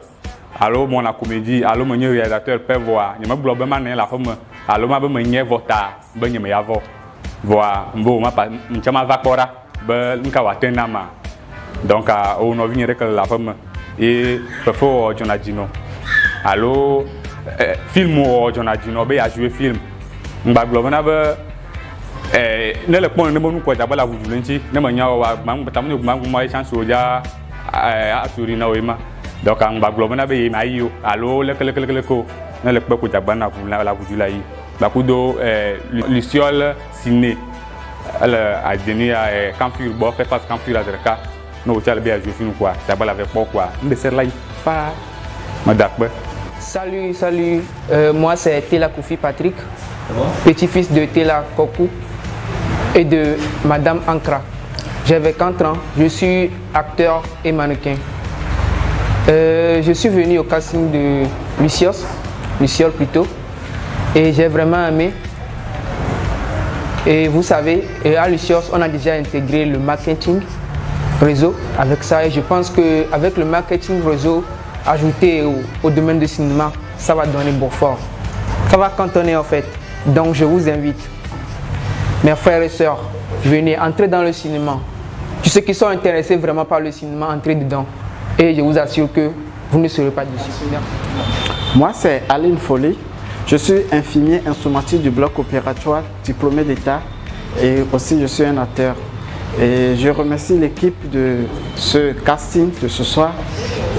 alors mon comédie, alors mon réalisateur peut voir. Je me bloque la femme. Alors je me voter. Je me avoir. Voir. Je me vacora. Donc, on a vu la femme. Et il faut Jonadino. Alors, film ou Jonadino, il a joué film. Je ne le point de mon côté, la voulante, ne m'a chance donc en baglobana be mayo allo le ne le pas ko jabana pour la vudula yi bakudo luciole ciné a donné à Camfur bo fait face Camfur azerka no tchal be a jouer film quoi tabala avec pourquoi me ser là fa madakbe. Salut, moi c'est Tela Kofi Patrick, petit-fils de Tela Kokou et de Madame Ankra. J'ai 24 ans, je suis acteur et mannequin. Je suis venu au casting de Luciole plutôt, et j'ai vraiment aimé. Et vous savez, à Luciole, on a déjà intégré le marketing réseau avec ça, et je pense qu'avec le marketing réseau ajouté au domaine du cinéma, ça va donner bon fort. Ça va cantonner en fait. Donc je vous invite, mes frères et sœurs, venez entrer dans le cinéma. Tous ceux qui sont intéressés vraiment par le cinéma, entrez dedans. Et je vous assure que vous ne serez pas déçus. Moi, c'est Aline Folly. Je suis infirmier instrumentiste du bloc opératoire, diplômé d'État. Et aussi, je suis un acteur. Et je remercie l'équipe de ce casting de ce soir.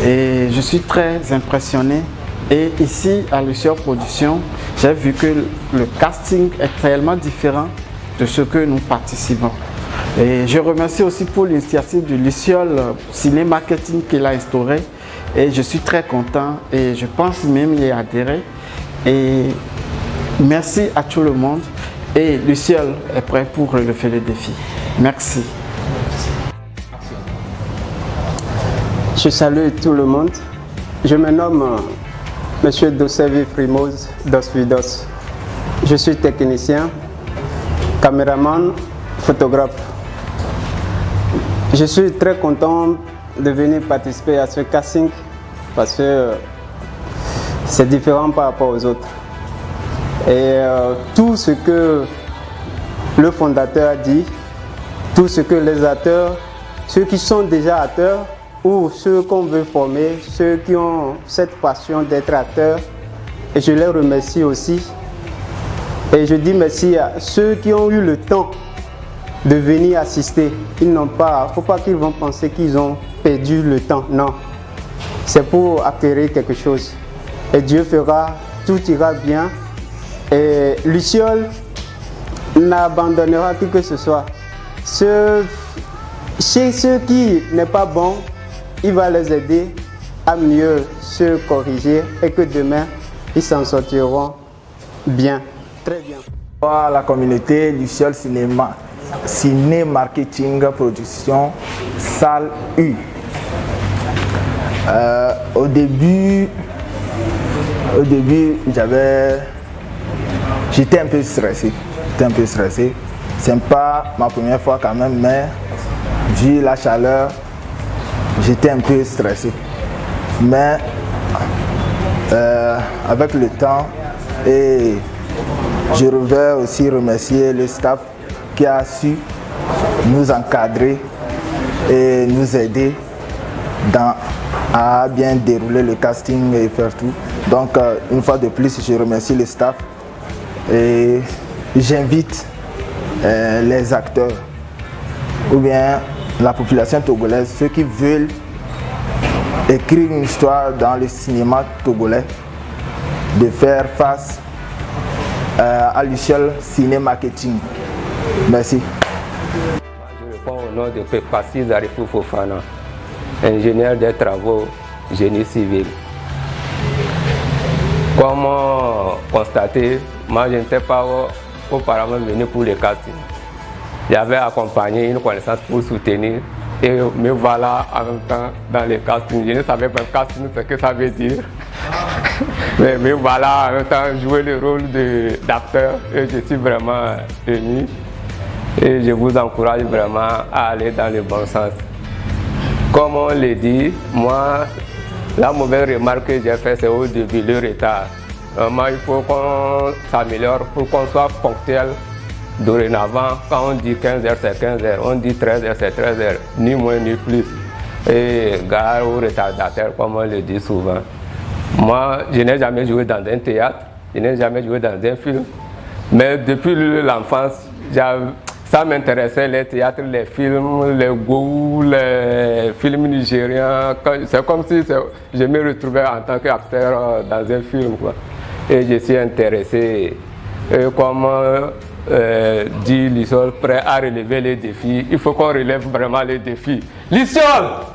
Et je suis très impressionné. Et ici, à Luciole Production, j'ai vu que le casting est réellement différent de ce que nous participons. Et je remercie aussi pour l'initiative du Luciole Ciné Marketing qu'il a instauré. Et je suis très content et je pense même y adhérer. Et merci à tout le monde. Et Luciole est prêt pour relever le défi. Merci. Je salue tout le monde. Je me nomme M. Dosevi Primoz Dosvidos. Je suis technicien, caméraman, photographe. Je suis très content de venir participer à ce casting parce que c'est différent par rapport aux autres. Et tout ce que le fondateur a dit, tout ce que les acteurs, ceux qui sont déjà acteurs ou ceux qu'on veut former, ceux qui ont cette passion d'être acteurs, et je les remercie aussi. Et je dis merci à ceux qui ont eu le temps de venir assister. Ils n'ont pas, faut pas qu'ils vont penser qu'ils ont perdu le temps. Non, c'est pour acquérir quelque chose. Et Dieu fera, tout ira bien. Et Luciole n'abandonnera que ce soit. Chez ceux qui n'est pas bon, il va les aider à mieux se corriger et que demain, ils s'en sortiront bien, très bien. À la communauté Luciole Ciné Marketing Production, salle U. Au début j'étais un peu stressé. C'est pas ma première fois quand même, mais vu la chaleur, j'étais un peu stressé. Mais avec le temps, et je vais aussi remercier le staff qui a su nous encadrer et nous aider à bien dérouler le casting et faire tout. Donc une fois de plus, je remercie le staff et j'invite les acteurs ou bien la population togolaise, ceux qui veulent écrire une histoire dans le cinéma togolais, de faire face à l'UCL Ciné Marketing. Merci. Je réponds au nom de Pepassi Zarifou Fofana, ingénieur des travaux génie civil. Comme constaté, moi je n'étais pas auparavant venu pour les castings. J'avais accompagné une connaissance pour soutenir et me voilà en même temps dans les castings. Je ne savais pas casting ce que ça veut dire. mais me voilà en même temps jouer le rôle d'acteur et je suis vraiment ému. Et je vous encourage vraiment à aller dans le bon sens. Comme on l'a dit, moi, la mauvaise remarque que j'ai faite, c'est au début, le retard. Vraiment, il faut qu'on s'améliore pour qu'on soit ponctuel. Dorénavant, quand on dit 15h, c'est 15h, on dit 13h, c'est 13h, ni moins ni plus. Et gare aux retardataires, comme on le dit souvent. Moi, je n'ai jamais joué dans un théâtre, je n'ai jamais joué dans un film, mais depuis l'enfance, ça m'intéressait, les théâtres, les films, les goûts, les films nigériens. C'est comme si je me retrouvais en tant qu'acteur dans un film, quoi. Et je suis intéressé. Et comme dit Lissol, prêt à relever les défis, il faut qu'on relève vraiment les défis. Lissol!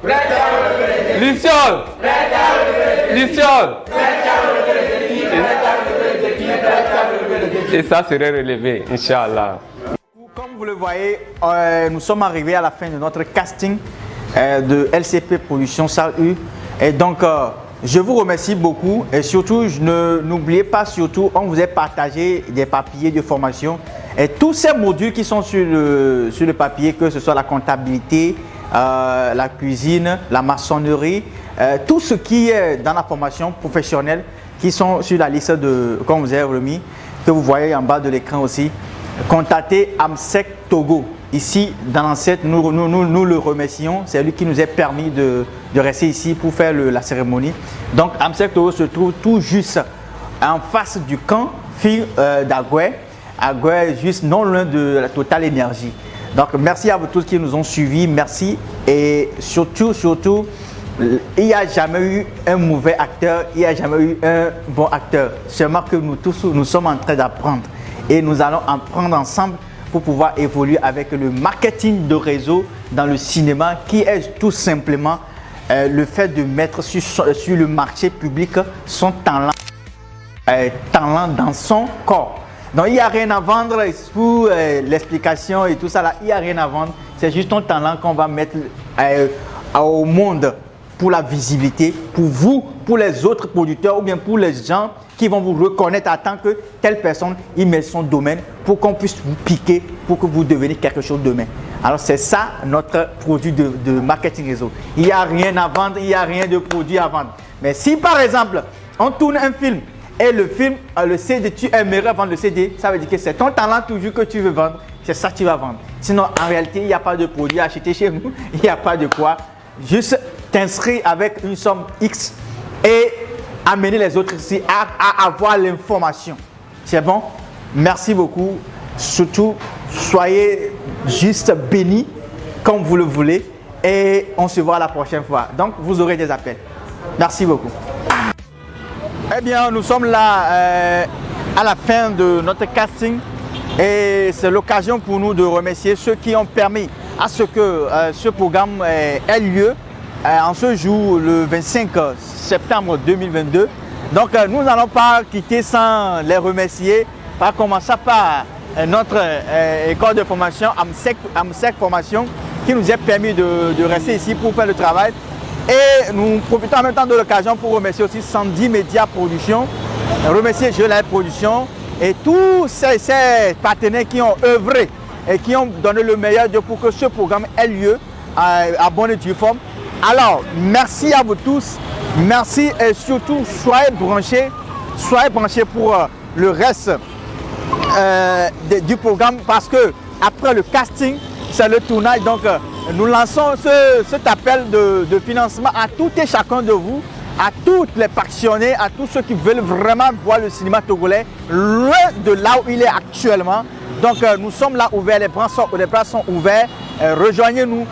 Prêt à relever les défis! Lissol! Prêt à relever les défis! Lissol! Prêt à relever les défis! Prêt à relever les défis! Prêt à relever les défis! Et ça serait relevé, Inch'Allah. Comme vous le voyez, nous sommes arrivés à la fin de notre casting de LCP Production Salle U. Et donc, je vous remercie beaucoup. Et surtout, n'oubliez pas, surtout, on vous a partagé des papiers de formation. Et tous ces modules qui sont sur le papier, que ce soit la comptabilité, la cuisine, la maçonnerie, tout ce qui est dans la formation professionnelle, qui sont sur la liste qu'on vous a remis, que vous voyez en bas de l'écran aussi. Contactez Amsec Togo. Ici, dans l'ancêtre, nous le remercions. C'est lui qui nous a permis de rester ici pour faire la cérémonie. Donc, Amsec Togo se trouve tout juste en face du camp Fille d'Agoué. Agoué, juste non loin de la Total Énergie. Donc, merci à vous tous qui nous ont suivis. Merci. Et surtout, il n'y a jamais eu un mauvais acteur. Il n'y a jamais eu un bon acteur. Seulement que nous tous, nous sommes en train d'apprendre. Et nous allons en prendre ensemble pour pouvoir évoluer avec le marketing de réseau dans le cinéma, qui est tout simplement le fait de mettre sur le marché public son talent dans son corps. Donc il n'y a rien à vendre pour l'explication et tout ça là, il n'y a rien à vendre. C'est juste ton talent qu'on va mettre au monde pour la visibilité, pour vous, pour les autres producteurs ou bien pour les gens qui vont vous reconnaître en tant que telle personne, il met son domaine pour qu'on puisse vous piquer, pour que vous deveniez quelque chose demain. Alors c'est ça notre produit de marketing réseau. Il n'y a rien à vendre, il n'y a rien de produit à vendre. Mais si par exemple, on tourne un film et le film, le CD, tu aimerais vendre le CD, ça veut dire que c'est ton talent toujours que tu veux vendre, c'est ça que tu vas vendre. Sinon en réalité, il n'y a pas de produit à acheter chez nous, il n'y a pas de quoi. Juste t'inscrire avec une somme X et amener les autres ici à avoir l'information. C'est bon? Merci beaucoup. Surtout, soyez juste bénis comme vous le voulez et on se voit la prochaine fois. Donc, vous aurez des appels. Merci beaucoup. Eh bien, nous sommes là à la fin de notre casting et c'est l'occasion pour nous de remercier ceux qui ont permis à ce que ce programme ait lieu en ce jour, le 25 septembre 2022. Donc nous n'allons pas quitter sans les remercier, par commencer par notre école de formation Amsec Formation qui nous a permis de rester ici pour faire le travail. Et nous profitons en même temps de l'occasion pour remercier aussi Sandy Media Production, remercier Gelay Production et tous ces partenaires qui ont œuvré et qui ont donné le meilleur pour que ce programme ait lieu à bonne et due forme. Alors, merci à vous tous, merci et surtout soyez branchés pour le reste du programme parce que après le casting, c'est le tournage. Donc, nous lançons cet appel de financement à tout et chacun de vous, à tous les passionnés, à tous ceux qui veulent vraiment voir le cinéma togolais loin de là où il est actuellement. Donc, nous sommes là ouverts, les bras sont ouverts. Rejoignez-nous,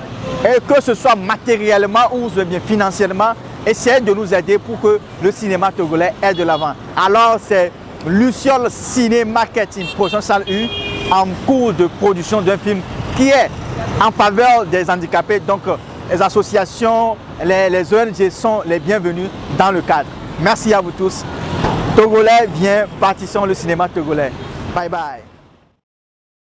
et que ce soit matériellement ou bien financièrement, essayer de nous aider pour que le cinéma togolais aille de l'avant. Alors c'est Luciole Ciné Marketing, production Salle U, en cours de production d'un film qui est en faveur des handicapés. Donc les associations, les ONG sont les bienvenus dans le cadre. Merci à vous tous. Togolais, viens, bâtissons le cinéma togolais. Bye bye.